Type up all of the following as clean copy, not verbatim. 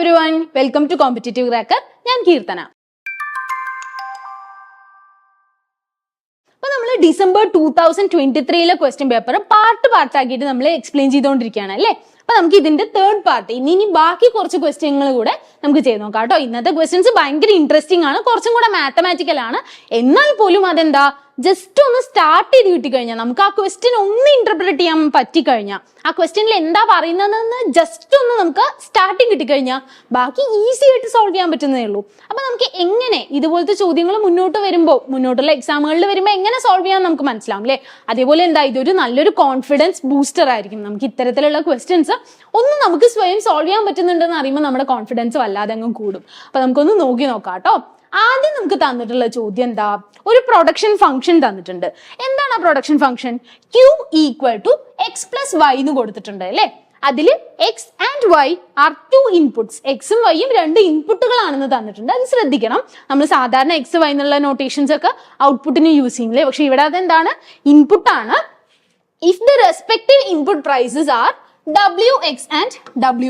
everyone, welcome to Competitive Cracker. ഞാൻ കീർത്തന. അപ്പോൾ നമ്മൾ ഡിസംബർ 2023 ക്വസ്റ്റ്യൻ പേപ്പർ പാർട്ട് ആക്കിയിട്ട് നമ്മൾ എക്സ്പ്ലെയിൻ ചെയ്തുകൊണ്ടിരിക്കുകയാണ് അല്ലേ. അപ്പൊ നമുക്ക് ഇതിന്റെ തേർഡ് പാർട്ട് ഇനി ബാക്കി കുറച്ച് ക്വസ്റ്റ്യങ്ങൾ കൂടെ നമുക്ക് ചെയ്ത് നോക്കാം കേട്ടോ. ഇന്നത്തെ ക്വസ്റ്റ്യൻസ് ഭയങ്കര ഇൻട്രസ്റ്റിംഗ് ആണ്, കുറച്ചും കൂടെ മാത്തമാറ്റിക്കൽ ആണ്. എന്നാൽ പോലും അതെന്താ ജസ്റ്റ് ഒന്ന് സ്റ്റാർട്ട് ചെയ്ത് കിട്ടിക്കഴിഞ്ഞാൽ നമുക്ക് ആ ക്വസ്റ്റ്യൻ ഒന്ന് ഇന്റർപ്രറ്റ് ചെയ്യാൻ പറ്റിക്കഴിഞ്ഞാൽ ആ ക്വസ്റ്റ്യനിൽ എന്താ പറയുന്നതെന്ന് ജസ്റ്റ് ഒന്ന് നമുക്ക് സ്റ്റാർട്ടിങ് കിട്ടിക്കഴിഞ്ഞാൽ ബാക്കി ഈസി ആയിട്ട് സോൾവ് ചെയ്യാൻ പറ്റുന്നതേ ഉള്ളൂ. അപ്പൊ നമുക്ക് എങ്ങനെ ഇതുപോലത്തെ ചോദ്യങ്ങൾ മുന്നോട്ടുള്ള എക്സാമുകളിൽ വരുമ്പോൾ എങ്ങനെ സോൾവ് ചെയ്യാൻ നമുക്ക് മനസ്സിലാവും അല്ലേ. അതേപോലെ എന്താ ഇതൊരു നല്ലൊരു കോൺഫിഡൻസ് ബൂസ്റ്റർ ആയിരിക്കും. നമുക്ക് ഇത്തരത്തിലുള്ള ക്വസ്റ്റ്യൻസ് ഒന്ന് നമുക്ക് സ്വയം സോൾവ് ചെയ്യാൻ പറ്റുന്നുണ്ടെന്ന് അറിയുമ്പോൾ നമ്മുടെ കോൺഫിഡൻസ് വല്ലാതെ അങ്ങ് കൂടും. അപ്പൊ നമുക്കൊന്ന് നോക്കാം കേട്ടോ. ആദ്യം നമുക്ക് തന്നിട്ടുള്ള ചോദ്യം എന്താ, ഒരു പ്രൊഡക്ഷൻ ഫംഗ്ഷൻ തന്നിട്ടുണ്ട്. എന്താണ് ആ production function? Q equal to x plus y എന്ന് കൊടുത്തിട്ടുണ്ട് അല്ലെ. അതിൽ x and y are two inputs. എക്സും വൈയും രണ്ട് ഇൻപുട്ടുകളാണെന്ന് തന്നിട്ടുണ്ട്. അത് ശ്രദ്ധിക്കണം. നമ്മൾ സാധാരണ എക്സ് വൈ എന്നുള്ള നോട്ടേഷൻസ് ഒക്കെ ഔട്ട്പുട്ടിന് യൂസ് ചെയ്യുന്നില്ലേ, പക്ഷെ ഇവിടെ അതെന്താണ്, ഇൻപുട്ട് ആണ്. If the respective input prices are WX and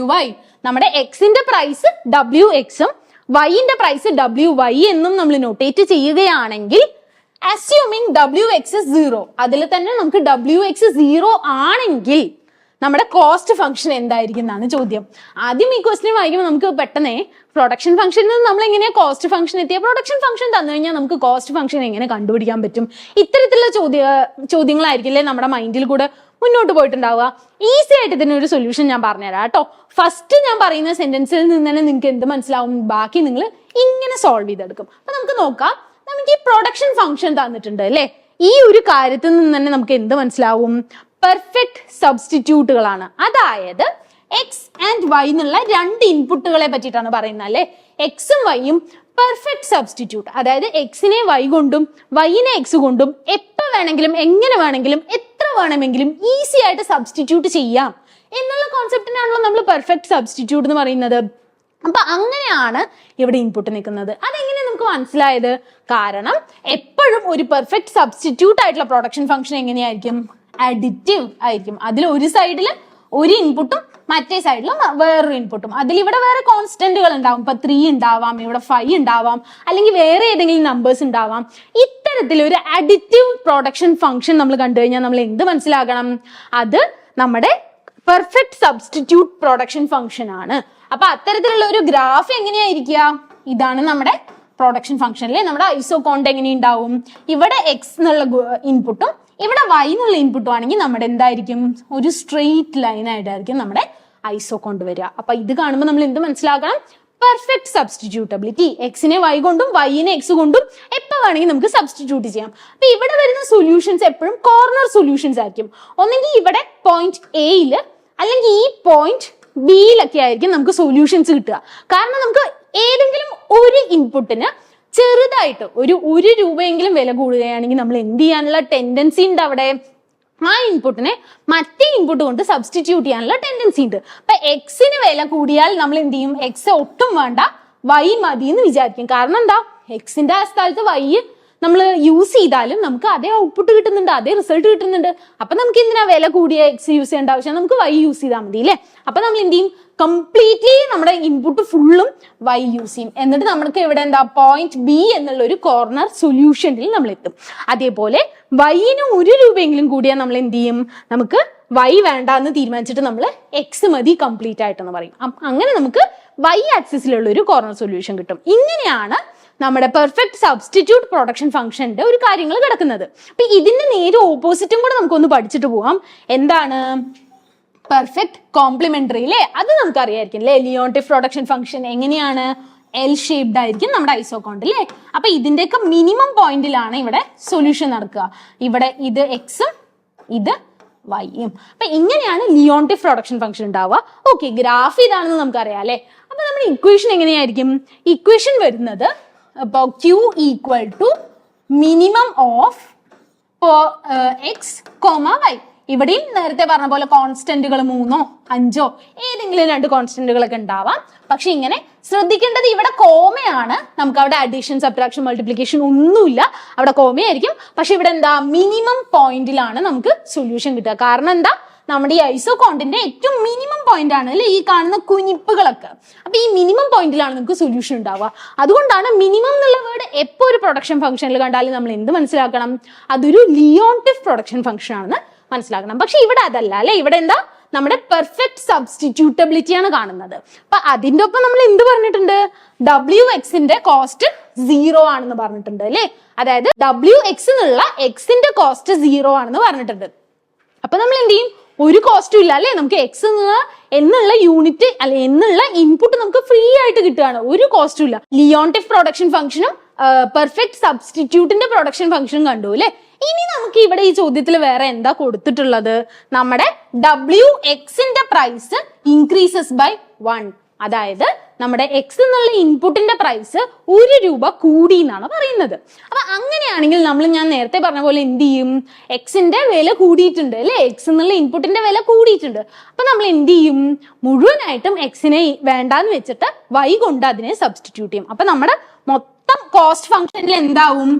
WY, നമ്മുടെ എക്സിന്റെ പ്രൈസ് WX-ഉം വൈന്റെ പ്രൈസ് WY എന്നും നമ്മൾ നോട്ടേറ്റ് ചെയ്യുകയാണെങ്കിൽ അസ്യൂമിങ് WX 0, അതിൽ തന്നെ നമുക്ക് WX 0 ആണെങ്കിൽ നമ്മുടെ കോസ്റ്റ് ഫംഗ്ഷൻ എന്തായിരിക്കും എന്നാണ് ചോദ്യം. ആദ്യം ഈ ക്വസ്റ്റ്യൻ വായിക്കുമ്പോൾ നമുക്ക് പെട്ടെന്ന് പ്രൊഡക്ഷൻ ഫംഗ്ഷനിൽ നമ്മൾ എങ്ങനെയാ കോസ്റ്റ് ഫംഗ്ഷൻ എത്തിയ, പ്രൊഡക്ഷൻ ഫംഗ്ഷൻ തന്നു കഴിഞ്ഞാൽ നമുക്ക് കോസ്റ്റ് ഫംഗ്ഷൻ എങ്ങനെ കണ്ടുപിടിക്കാൻ പറ്റും, ഇത്തരത്തിലുള്ള ചോദ്യങ്ങളായിരിക്കില്ലേ നമ്മുടെ മൈൻഡിൽ കൂടെ മുന്നോട്ട് പോയിട്ടുണ്ടാവുക. ഈസി ആയിട്ട് ഇതിനൊരു സൊല്യൂഷൻ ഞാൻ പറഞ്ഞുതരാം കേട്ടോ. ഫസ്റ്റ് ഞാൻ പറയുന്ന സെന്റൻസിൽ നിന്ന് തന്നെ നിങ്ങൾക്ക് എന്ത് മനസ്സിലാവും, ബാക്കി നിങ്ങൾ ഇങ്ങനെ സോൾവ് ചെയ്തെടുക്കും. അപ്പൊ നമുക്ക് നോക്കാം. നമുക്ക് ഈ പ്രൊഡക്ഷൻ ഫംഗ്ഷൻ തന്നിട്ടുണ്ട് അല്ലെ. ഈ ഒരു കാര്യത്തിൽ നിന്ന് തന്നെ നമുക്ക് എന്ത് മനസ്സിലാവും, പെർഫെക്റ്റ് സബ്സ്റ്റിറ്റ്യൂട്ടുകളാണ്. അതായത് എക്സ് ആൻഡ് വൈ എന്നുള്ള രണ്ട് ഇൻപുട്ടുകളെ പറ്റിയിട്ടാണ് പറയുന്നത് അല്ലെ. എക്സും വൈയും പെർഫെക്റ്റ് സബ്സ്റ്റിറ്റ്യൂട്ട്, അതായത് എക്സിനെ വൈ കൊണ്ടും വൈനെ എക്സ് കൊണ്ടും എപ്പോൾ വേണമെങ്കിലും എങ്ങനെ വേണമെങ്കിലും എത്ര വേണമെങ്കിലും ഈസി ആയിട്ട് സബ്സ്റ്റിറ്റ്യൂട്ട് ചെയ്യാം എന്നുള്ള കോൺസെപ്റ്റിനാണല്ലോ നമ്മൾ പെർഫെക്റ്റ് സബ്സ്റ്റിറ്റ്യൂട്ട് എന്ന് പറയുന്നത്. അപ്പൊ അങ്ങനെയാണ് ഇവിടെ ഇൻപുട്ട് നിൽക്കുന്നത്. അതെങ്ങനെ നമുക്ക് മനസ്സിലായത്? കാരണം എപ്പോഴും ഒരു പെർഫെക്റ്റ് സബ്സ്റ്റിറ്റ്യൂട്ട് ആയിട്ടുള്ള പ്രൊഡക്ഷൻ ഫംഗ്ഷൻ എങ്ങനെയായിരിക്കും, അഡിറ്റീവ് ആയിരിക്കും. അതിൽ ഒരു സൈഡിൽ ഒരു ഇൻപുട്ടും മറ്റേ സൈഡിലും വേറൊരു ഇൻപുട്ടും. അതിൽ ഇവിടെ വേറെ കോൺസ്റ്റന്റുകൾ ഉണ്ടാവും. ഇപ്പൊ 3 ഉണ്ടാവാം, ഇവിടെ 5 ഉണ്ടാവാം, അല്ലെങ്കിൽ വേറെ ഏതെങ്കിലും നമ്പേഴ്സ് ഉണ്ടാവാം. ഇത്തരത്തിലൊരു അഡിറ്റീവ് പ്രൊഡക്ഷൻ ഫംഗ്ഷൻ നമ്മൾ കണ്ടു കഴിഞ്ഞാൽ നമ്മൾ എന്ത് മനസ്സിലാക്കണം, അത് നമ്മുടെ പെർഫെക്റ്റ് സബ്സ്റ്റിറ്റ്യൂട്ട് പ്രൊഡക്ഷൻ ഫംഗ്ഷൻ ആണ്. അപ്പൊ അത്തരത്തിലുള്ള ഒരു ഗ്രാഫ് എങ്ങനെയായിരിക്കുക, ഇതാണ് നമ്മുടെ പ്രൊഡക്ഷൻ ഫംഗ്ഷൻ അല്ലേ. നമ്മുടെ ഐസോകോണ്ട് എങ്ങനെ ഉണ്ടാവും, ഇവിടെ എക്സ് എന്നുള്ള ഇൻപുട്ടും ഇവിടെ വൈ എന്നുള്ള ഇൻപുട്ടും ആണെങ്കിൽ നമ്മുടെ എന്തായിരിക്കും, ഒരു സ്ട്രെയിറ്റ് ലൈൻ ആയിട്ടായിരിക്കും നമ്മുടെ ഐസോകോണ്ട് വരിക. അപ്പൊ ഇത് കാണുമ്പോൾ നമ്മൾ എന്ത് മനസ്സിലാക്കണം, പെർഫെക്റ്റ് സബ്സ്റ്റിറ്റ്യൂട്ടബിലിറ്റി. എക്സിനെ വൈ കൊണ്ടും വൈനെ എക്സ് കൊണ്ടും എപ്പോൾ വേണമെങ്കിൽ നമുക്ക് സബ്സ്റ്റിറ്റ്യൂട്ട് ചെയ്യാം. അപ്പൊ ഇവിടെ വരുന്ന സൊല്യൂഷൻസ് എപ്പോഴും കോർണർ സൊല്യൂഷൻസ് ആയിരിക്കും. ഒന്നെങ്കിൽ ഇവിടെ പോയിന്റ് എയില് അല്ലെങ്കിൽ ഈ പോയിന്റ് ബിയിലൊക്കെ ആയിരിക്കും നമുക്ക് സൊല്യൂഷൻസ് കിട്ടുക. കാരണം നമുക്ക് ഏതെങ്കിലും ഒരു ഇൻപുട്ടിന് ചെറുതായിട്ട് ഒരു രൂപയെങ്കിലും വില കൂടുകയാണെങ്കിൽ നമ്മൾ എന്ത് ചെയ്യാനുള്ള ടെൻഡൻസി ഉണ്ട്, അവിടെ ആ ഇൻപുട്ടിനെ മറ്റേ ഇൻപുട്ട് കൊണ്ട് സബ്സ്റ്റിറ്റ്യൂട്ട് ചെയ്യാനുള്ള ടെൻഡൻസി ഉണ്ട്. അപ്പൊ എക്സിന് വില കൂടിയാൽ നമ്മൾ എന്ത് ചെയ്യും, എക്സ് ഒട്ടും വേണ്ട വൈ മതി എന്ന് വിചാരിക്കും. കാരണം എന്താ, എക്സിന്റെ ആ സ്ഥലത്ത് വൈ നമ്മൾ യൂസ് ചെയ്താലും നമുക്ക് അതേ ഔട്ട്പുട്ട് കിട്ടുന്നുണ്ട്, അതേ റിസൾട്ട് കിട്ടുന്നുണ്ട്. അപ്പൊ നമുക്ക് എന്തിനാ വില കൂടിയ എക്സ് യൂസ് ചെയ്യേണ്ട ആവശ്യം, നമുക്ക് വൈ യൂസ് ചെയ്താൽ മതി അല്ലേ. അപ്പൊ നമ്മൾ എന്ത് ചെയ്യും, കംപ്ലീറ്റ്ലി നമ്മുടെ ഇൻപുട്ട് ഫുള്ളും വൈ യൂസ് ചെയ്യും. എന്നിട്ട് നമുക്ക് ഇവിടെ എന്താ, പോയിന്റ് ബി എന്നുള്ള ഒരു കോർണർ സൊല്യൂഷനിൽ നമ്മൾ എത്തും. അതേപോലെ വൈന് 1 രൂപയെങ്കിലും കൂടിയാൽ നമ്മൾ എന്ത് ചെയ്യും, നമുക്ക് വൈ വേണ്ട എന്ന് തീരുമാനിച്ചിട്ട് നമ്മൾ എക്സ് മതി കംപ്ലീറ്റ് ആയിട്ടെന്ന് പറയും. അങ്ങനെ നമുക്ക് വൈ ആക്സിസിലുള്ള ഒരു കോർണർ സൊല്യൂഷൻ കിട്ടും. ഇങ്ങനെയാണ് നമ്മുടെ പെർഫെക്റ്റ് സബ്സ്റ്റിറ്റ്യൂട്ട് പ്രൊഡക്ഷൻ ഫംഗ്ഷന്റെ ഒരു കാര്യങ്ങൾ കിടക്കുന്നത്. അപ്പൊ ഇതിന്റെ നേരെ ഓപ്പോസിറ്റും കൂടെ നമുക്കൊന്ന് പഠിച്ചിട്ട് പോവാം. എന്താണ് പെർഫെക്റ്റ് കോംപ്ലിമെന്ററി അല്ലേ, അത് നമുക്ക് അറിയായിരിക്കും അല്ലേ. ലിയോൺടിഫ് പ്രൊഡക്ഷൻ ഫംഗ്ഷൻ എങ്ങനെയാണ്, എൽ ഷേപ്ഡ് ആയിരിക്കും നമ്മുടെ ഐസോകോണ്ട് അല്ലേ. അപ്പൊ ഇതിന്റെയൊക്കെ മിനിമം പോയിന്റിലാണ് ഇവിടെ സൊല്യൂഷൻ നടക്കുക. ഇവിടെ ഇത് എക്സും ഇത് വൈയും. അപ്പൊ ഇങ്ങനെയാണ് ലിയോൺടിഫ് പ്രൊഡക്ഷൻ ഫംഗ്ഷൻ ഉണ്ടാവുക. ഓക്കെ, ഗ്രാഫ് ഇതാണെന്ന് നമുക്കറിയാം അല്ലെ. അപ്പൊ നമ്മുടെ ഇക്വേഷൻ എങ്ങനെയായിരിക്കും, ഇക്വേഷൻ വരുന്നത് ഇപ്പൊ Q equal to minimum of x comma y. ഇവിടെയും നേരത്തെ പറഞ്ഞ പോലെ കോൺസ്റ്റന്റുകൾ 3ഓ 5ഓ ഏതെങ്കിലും 2 കോൺസ്റ്റന്റുകളൊക്കെ ഉണ്ടാവാം. പക്ഷെ ഇങ്ങനെ ശ്രദ്ധിക്കേണ്ടത് ഇവിടെ കോമയാണ്. നമുക്ക് അവിടെ അഡീഷൻ സബ്ട്രാക്ഷൻ മൾട്ടിപ്ലിക്കേഷൻ ഒന്നുമില്ല, അവിടെ കോമയായിരിക്കും. പക്ഷെ ഇവിടെ എന്താ, മിനിമം പോയിന്റിലാണ് നമുക്ക് സൊല്യൂഷൻ കിട്ടുക. കാരണം എന്താ, നമ്മുടെ ഈ ഐസോകോണ്ടിന്റെ ഏറ്റവും മിനിമം പോയിന്റ് ആണ് അല്ലെ ഈ കാണുന്ന കുനിപ്പുകളൊക്കെ. അപ്പൊ ഈ മിനിമം പോയിന്റിലാണ് നമുക്ക് സൊല്യൂഷൻ ഉണ്ടാവുക. അതുകൊണ്ടാണ് മിനിമം എന്നുള്ള വേർഡ് എപ്പോ ഒരു പ്രൊഡക്ഷൻ ഫംഗ്ഷനിൽ കണ്ടാലും നമ്മൾ എന്ത് മനസ്സിലാക്കണം, അതൊരു ലിയോൺടിഫ് പ്രൊഡക്ഷൻ ഫംഗ്ഷൻ ആണെന്ന് മനസ്സിലാക്കണം. പക്ഷെ ഇവിടെ അതല്ല അല്ലെ, ഇവിടെ എന്താ നമ്മുടെ പെർഫെക്റ്റ് സബ്സ്റ്റിറ്റ്യൂട്ടബിലിറ്റി ആണ് കാണുന്നത്. അപ്പൊ അതിന്റെ ഒപ്പം നമ്മൾ എന്ത് പറഞ്ഞിട്ടുണ്ട്, WXന്റെ കോസ്റ്റ് 0 ആണെന്ന് പറഞ്ഞിട്ടുണ്ട് അല്ലെ. അതായത് WX എന്നുള്ള എക്സിന്റെ കോസ്റ്റ് 0 ആണെന്ന് പറഞ്ഞിട്ടുണ്ട്. അപ്പൊ നമ്മൾ എന്ത് ചെയ്യും, ഒരു കോസ്റ്റും ഇല്ല അല്ലെ, നമുക്ക് എക്സ് എന്നുള്ള യൂണിറ്റ് അല്ലെ എന്നുള്ള ഇൻപുട്ട് നമുക്ക് ഫ്രീ ആയിട്ട് കിട്ടുകയാണ്, ഒരു കോസ്റ്റും ഇല്ല. ലിയോൺടിഫ് പ്രൊഡക്ഷൻ ഫംഗ്ഷനും പെർഫെക്റ്റ് സബ്സ്റ്റിറ്റ്യൂട്ടിന്റെ പ്രൊഡക്ഷൻ ഫംഗ്ഷനും കണ്ടു അല്ലെ. ഇനി നമുക്ക് ഇവിടെ ഈ ചോദ്യത്തിൽ വേറെ എന്താ കൊടുത്തിട്ടുള്ളത്, നമ്മുടെ WXന്റെ പ്രൈസ് ഇൻക്രീസസ് ബൈ 1. അതായത് നമ്മുടെ എക്സ് എന്നുള്ള ഇൻപുട്ടിന്റെ പ്രൈസ് 1 രൂപ കൂടി എന്നാണ് പറയുന്നത്. അപ്പൊ അങ്ങനെയാണെങ്കിൽ ഞാൻ നേരത്തെ പറഞ്ഞ പോലെ എന്ത് ചെയ്യും, എക്സിന്റെ വില കൂടിയിട്ടുണ്ട് അല്ലെ, എക്സ് എന്നുള്ള ഇൻപുട്ടിന്റെ വില കൂടിയിട്ടുണ്ട്. അപ്പൊ നമ്മൾ എന്ത് ചെയ്യും, മുഴുവനായിട്ടും എക്സിനെ വേണ്ടാന്ന് വെച്ചിട്ട് y കൊണ്ട് അതിനെ സബ്സ്റ്റിറ്റ്യൂട്ട് ചെയ്യും. അപ്പൊ നമ്മുടെ മൊത്തം കോസ്റ്റ് ഫംഗ്ഷനിൽ എന്താവും,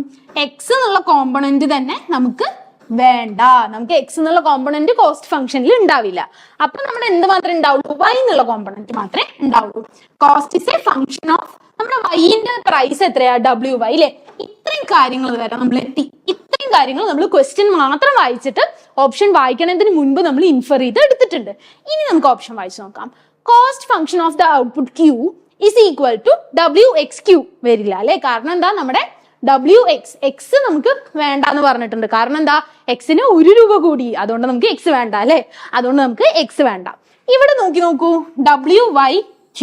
എക്സ് എന്നുള്ള കോമ്പണന്റ് തന്നെ നമുക്ക് വേണ്ട, നമുക്ക് എക്സ് എന്നുള്ള കോമ്പണന്റ് കോസ്റ്റ് ഫംഗ്ഷനിൽ ഉണ്ടാവില്ല. അപ്പൊ നമ്മുടെ എന്ത് മാത്രമേ ഉണ്ടാവുള്ളൂ, y എന്നുള്ള കോമ്പണന്റ് മാത്രമേ ഉണ്ടാവുള്ളൂ. Cost is A function of നമ്മുടെ വൈന്റെ പ്രൈസ് എത്രയാ, WY അല്ലെ. ഇത്രയും കാര്യങ്ങൾ വരെ നമ്മൾ എത്തി. ഇത്രയും കാര്യങ്ങൾ നമ്മൾ ക്വസ്റ്റ്യൻ മാത്രം വായിച്ചിട്ട് ഓപ്ഷൻ വായിക്കുന്നതിന് മുൻപ് നമ്മൾ ഇൻഫർ ചെയ്ത് എടുത്തിട്ടുണ്ട്. ഇനി നമുക്ക് ഓപ്ഷൻ വായിച്ചു നോക്കാം. Cost function of the output Q is equal to WXQ വരില്ല അല്ലെ. കാരണം എന്താ, നമ്മുടെ WX നമുക്ക് വേണ്ടാന്ന് പറഞ്ഞിട്ടുണ്ട്. കാരണം എന്താ, എക്സിന് 1 രൂപ കൂടി, അതുകൊണ്ട് നമുക്ക് എക്സ് വേണ്ട അല്ലെ, അതുകൊണ്ട് നമുക്ക് എക്സ് വേണ്ട. ഇവിടെ നോക്കൂ, WYQ,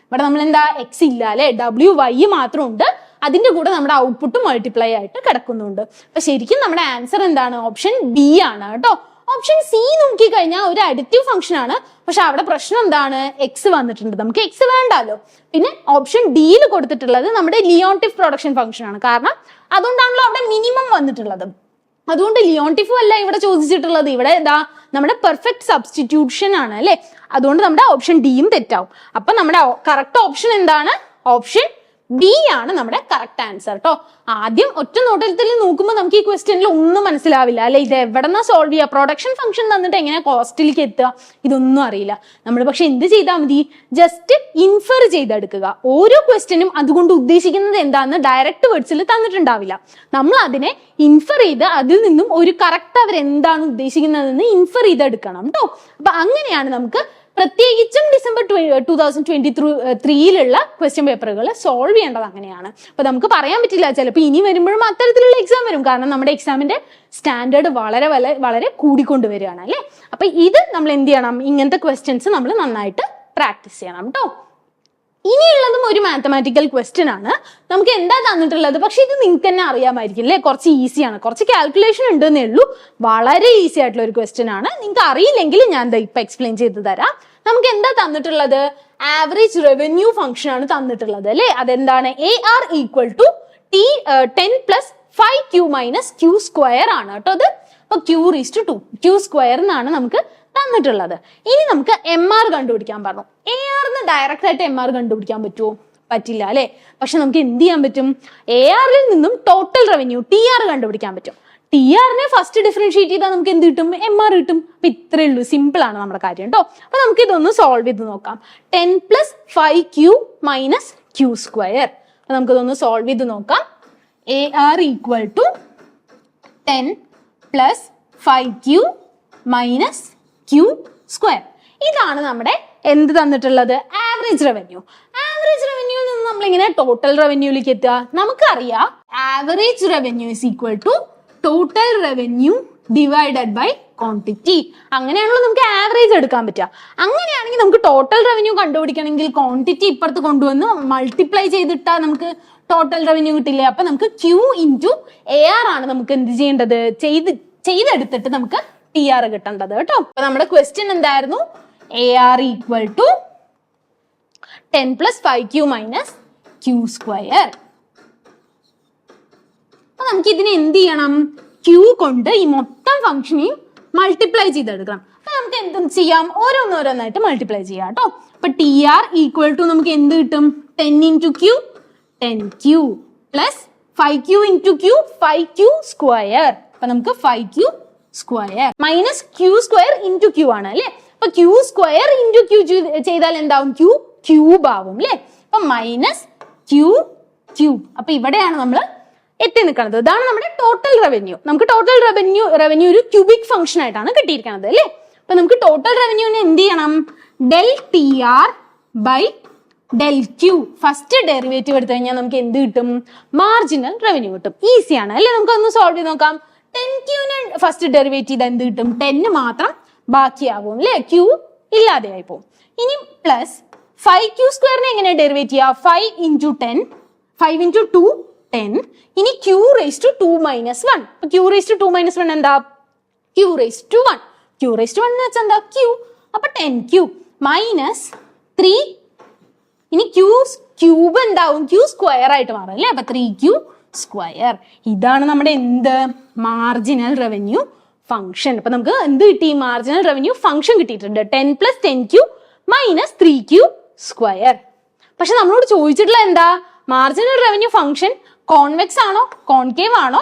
ഇവിടെ നമ്മൾ എന്താ എക്സ് ഇല്ല അല്ലെ, WY മാത്രം ഉണ്ട്. അതിന്റെ കൂടെ നമ്മുടെ ഔട്ട്പുട്ട് മൾട്ടിപ്ലൈ ആയിട്ട് കിടക്കുന്നുണ്ട്. അപ്പൊ ശരിക്കും നമ്മുടെ ആൻസർ എന്താണ്, ഓപ്ഷൻ ബി ആണ് കേട്ടോ. ഓപ്ഷൻ സി നോക്കി കഴിഞ്ഞാൽ ഒരു അഡിറ്റീവ് ഫംഗ്ഷൻ ആണ്, പക്ഷെ അവിടെ പ്രശ്നം എന്താണ്, എക്സ് വന്നിട്ടുണ്ട്, നമുക്ക് എക്സ് വേണ്ടാലോ. പിന്നെ ഓപ്ഷൻ ഡിയിൽ കൊടുത്തിട്ടുള്ളത് നമ്മുടെ ലിയോൺടിഫ് പ്രൊഡക്ഷൻ ഫംഗ്ഷൻ ആണ്, കാരണം അതുകൊണ്ടാണല്ലോ അവിടെ മിനിമം വന്നിട്ടുള്ളത്. അതുകൊണ്ട് ലിയോൺടിഫും അല്ല ഇവിടെ ചോദിച്ചിട്ടുള്ളത്, ഇവിടെ നമ്മുടെ പെർഫെക്റ്റ് സബ്സ്റ്റിറ്റ്യൂഷൻ ആണ് അല്ലെ. അതുകൊണ്ട് നമ്മുടെ ഓപ്ഷൻ ഡിയും തെറ്റാവും. അപ്പൊ നമ്മുടെ കറക്റ്റ് ഓപ്ഷൻ എന്താണ്, ഓപ്ഷൻ ബി ആണ് നമ്മുടെ കറക്റ്റ് ആൻസർ കേട്ടോ. ആദ്യം ഒറ്റ നോട്ടത്തിൽ നോക്കുമ്പോൾ നമുക്ക് ഈ ക്വസ്റ്റ്യനിൽ ഒന്നും മനസ്സിലാവില്ല അല്ലെ, ഇത് എവിടെന്നാ സോൾവ് ചെയ്യുക, പ്രൊഡക്ഷൻ ഫംഗ്ഷൻ തന്നിട്ട് എങ്ങനെ കോസ്റ്റിലേക്ക് എത്തുക, ഇതൊന്നും അറിയില്ല നമ്മൾ. പക്ഷെ എന്ത് ചെയ്താൽ മതി, ജസ്റ്റ് ഇൻഫർ ചെയ്തെടുക്കുക. ഓരോ ക്വസ്റ്റ്യനും അതുകൊണ്ട് ഉദ്ദേശിക്കുന്നത് എന്താണെന്ന് ഡയറക്റ്റ് വേർഡ്സിൽ തന്നിട്ടുണ്ടാവില്ല. നമ്മൾ അതിനെ ഇൻഫർ ചെയ്ത് അതിൽ നിന്നും ഒരു കറക്റ്റ് അവരെന്താണ് ഉദ്ദേശിക്കുന്നതെന്ന് ഇൻഫർ ചെയ്തെടുക്കണം കേട്ടോ. അപ്പൊ അങ്ങനെയാണ് നമുക്ക് പ്രത്യേകിച്ചും ഡിസംബർ 2023 ക്വസ്റ്റ്യൻ പേപ്പറുകൾ സോൾവ് ചെയ്യേണ്ടത് അങ്ങനെയാണ്. അപ്പൊ നമുക്ക് പറയാൻ പറ്റില്ല, ചിലപ്പോൾ ഇനി വരുമ്പോഴും അത്തരത്തിലുള്ള എക്സാം വരും, കാരണം നമ്മുടെ എക്സാമിന്റെ സ്റ്റാൻഡേർഡ് വളരെ വളരെ കൂടിക്കൊണ്ടുവരികയാണ് അല്ലെ. അപ്പൊ ഇത് നമ്മൾ എന്ത് ചെയ്യണം, ഇങ്ങനത്തെ ക്വസ്റ്റ്യൻസ് നമ്മൾ നന്നായിട്ട് പ്രാക്ടീസ് ചെയ്യണം കേട്ടോ. ഇനിയുള്ളതും ഒരു മാത്തമാറ്റിക്കൽ ക്വസ്റ്റ്യൻ ആണ്. നമുക്ക് എന്താ തന്നിട്ടുള്ളത്, പക്ഷെ ഇത് നിങ്ങൾക്ക് തന്നെ അറിയാമായിരിക്കും അല്ലെ, കുറച്ച് ഈസിയാണ്, കുറച്ച് കാൽക്കുലേഷൻ ഉണ്ടെന്നേ ഉള്ളൂ. വളരെ ഈസി ആയിട്ടുള്ള ഒരു ക്വസ്റ്റ്യൻ ആണ്. നിങ്ങൾക്ക് അറിയില്ലെങ്കിൽ ഞാൻ ഇപ്പൊ എക്സ്പ്ലെയിൻ ചെയ്ത് തരാം. നമുക്ക് എന്താ തന്നിട്ടുള്ളത്, ആവറേജ് റവന്യൂ ഫംഗ്ഷൻ ആണ് തന്നിട്ടുള്ളത് അല്ലെ. അതെന്താണ്, AR equal to 10 + 5Q - Q² ആണ് കേട്ടോ അത്. അപ്പൊ Q⁻², Q² എന്നാണ് നമുക്ക് തന്നിട്ടുള്ളത്. ഇനി നമുക്ക് MR കണ്ടുപിടിക്കാൻ പറഞ്ഞു. ARന്ന് ഡയറക്റ്റ് ആയിട്ട് MR കണ്ടുപിടിക്കാൻ പറ്റുമോ, പറ്റില്ല അല്ലെ. പക്ഷെ നമുക്ക് എന്ത് ചെയ്യാൻ പറ്റും, ARൽ നിന്നും ടോട്ടൽ റവന്യൂ TR കണ്ടുപിടിക്കാൻ പറ്റും. TRനെ ഫസ്റ്റ് ഡിഫറൻഷിയേറ്റ് ചെയ്താൽ നമുക്ക് എന്ത് കിട്ടും, MR കിട്ടും. അപ്പൊ ഇത്രയേ ഉള്ളൂ, സിമ്പിൾ ആണ് നമ്മുടെ കാര്യം കേട്ടോ. അപ്പൊ നമുക്ക് ഇതൊന്ന് സോൾവ് ചെയ്ത് നോക്കാം. 10 + 5Q - Q². അപ്പൊ നമുക്കിതൊന്ന് സോൾവ് ചെയ്ത് നോക്കാം. AR equal to 10 + 5Q - Q². ഇതാണ് നമ്മുടെ എന്ത് തന്നിട്ടുള്ളത്, ആവറേജ് റവന്യൂ. ആവറേജ് റവന്യൂവിൽ നിന്ന് നമ്മളിങ്ങനെ ടോട്ടൽ റവന്യൂയിലേക്ക് എത്തുക. നമുക്കറിയാം average revenue is equal to total revenue divided by quantity. അങ്ങനെയാണല്ലോ നമുക്ക് ആവറേജ് എടുക്കാൻ പറ്റുക. അങ്ങനെയാണെങ്കിൽ നമുക്ക് ടോട്ടൽ റവന്യൂ കണ്ടുപിടിക്കണമെങ്കിൽ ക്വാണ്ടിറ്റി ഇപ്പുറത്ത് കൊണ്ടുവന്ന് മൾട്ടിപ്ലൈ ചെയ്തിട്ടാൽ നമുക്ക് ടോട്ടൽ റവന്യൂ കിട്ടില്ലേ. അപ്പൊ നമുക്ക് Q × AR ആണ് നമുക്ക് എന്ത് ചെയ്യേണ്ടത്, ചെയ്തെടുത്തിട്ട് നമുക്ക് TR കിട്ടേണ്ടത് കേട്ടോ. അപ്പൊ നമ്മുടെ ക്വസ്റ്റ്യൻ എന്തായിരുന്നു, AR equal to 10 + 5Q - Q². അപ്പൊ നമുക്ക് ഇതിനെ എന്ത് ചെയ്യണം, Q കൊണ്ട് ഈ മൊത്തം ഫംഗ്ഷനെയും മൾട്ടിപ്ലൈ ചെയ്തെടുക്കണം. അപ്പൊ നമുക്ക് എന്തും ചെയ്യാം, ഓരോന്നോരോന്നായിട്ട് മൾട്ടിപ്ലൈ ചെയ്യാം കേട്ടോ. അപ്പൊ TR ഈക്വൽ ടു നമുക്ക് എന്ത് കിട്ടും, 10 × Q 10Q + 5Q × Q 5Q². അപ്പൊ നമുക്ക് 5Q² square minus Q square into Q ആണ് അല്ലെ. അപ്പൊ ക്യൂ സ്ക്വയർ ഇൻറ്റു ക്യൂ ചെയ്താൽ എന്താവും? ക്യൂ ക്യൂബ് ആവും അല്ലെ. അപ്പൊ മൈനസ് ക്യൂ ക്യൂബ്. അപ്പൊ ഇവിടെയാണ് നമ്മൾ എത്തി നിൽക്കുന്നത്. ഇതാണ് നമ്മുടെ ടോട്ടൽ റവന്യൂ. നമുക്ക് ടോട്ടൽ റവന്യൂ ഒരു ക്യൂബിക് ഫംഗ്ഷൻ ആയിട്ടാണ് കിട്ടിയിരിക്കുന്നത് അല്ലെ. അപ്പൊ നമുക്ക് ടോട്ടൽ റവന്യൂവിന് എന്ത് ചെയ്യണം? Del T R by del Q. First derivative എടുത്തു കഴിഞ്ഞാൽ നമുക്ക് എന്ത് കിട്ടും? മാർജിനൽ റവന്യൂ കിട്ടും. ഈസിയാണ് അല്ലെ. നമുക്കൊന്ന് സോൾവ് ചെയ്ത് നോക്കാം. 10Qന് ഫസ്റ്റ് ഡെറിവേറ്റ് ചെയ്താൽ എന്ത് കിട്ടും? 10 മാത്രം ബാക്കിയാവും അല്ലെ. ക്യൂ ഇല്ലാതെയായി പോകും. ഇനി പ്ലസ് 5Q സ്ക്വയറിനെ എങ്ങനെ ഡെറിവേറ്റ് ചെയ്യുക? 5 into 10, 5 into 2 10. ഇനി Q raised to 2 minus 1. അപ്പൊ Q raised to 2 minus 1 എന്താ? Q raised to 1. Q raised to 1 എന്ന് വെച്ചാൽ എന്താ? Q. അപ്പൊ 10Q മൈനസ് 3. ഇനി Q ക്യൂബ് എന്താവും? Q സ്ക്വയർ ആയിട്ട് മാറും അല്ലെ. അപ്പൊ 3Q സ്ക്വയർ. ഇതാണ് നമ്മുടെ എന്ത്? Marginal revenue function. അപ്പൊ നമുക്ക് എന്ത് കിട്ടി? മാർജിനൽ റവന്യൂ ഫംഗ്ഷൻ കിട്ടിയിട്ടുണ്ട്. 10 plus 10Q minus 3Q square. പക്ഷെ നമ്മളോട് ചോദിച്ചിട്ടുള്ള എന്താ? മാർജിനൽ റവന്യൂ ഫംഗ്ഷൻ കോൺവെക്സ് ആണോ കോൺകേവ് ആണോ,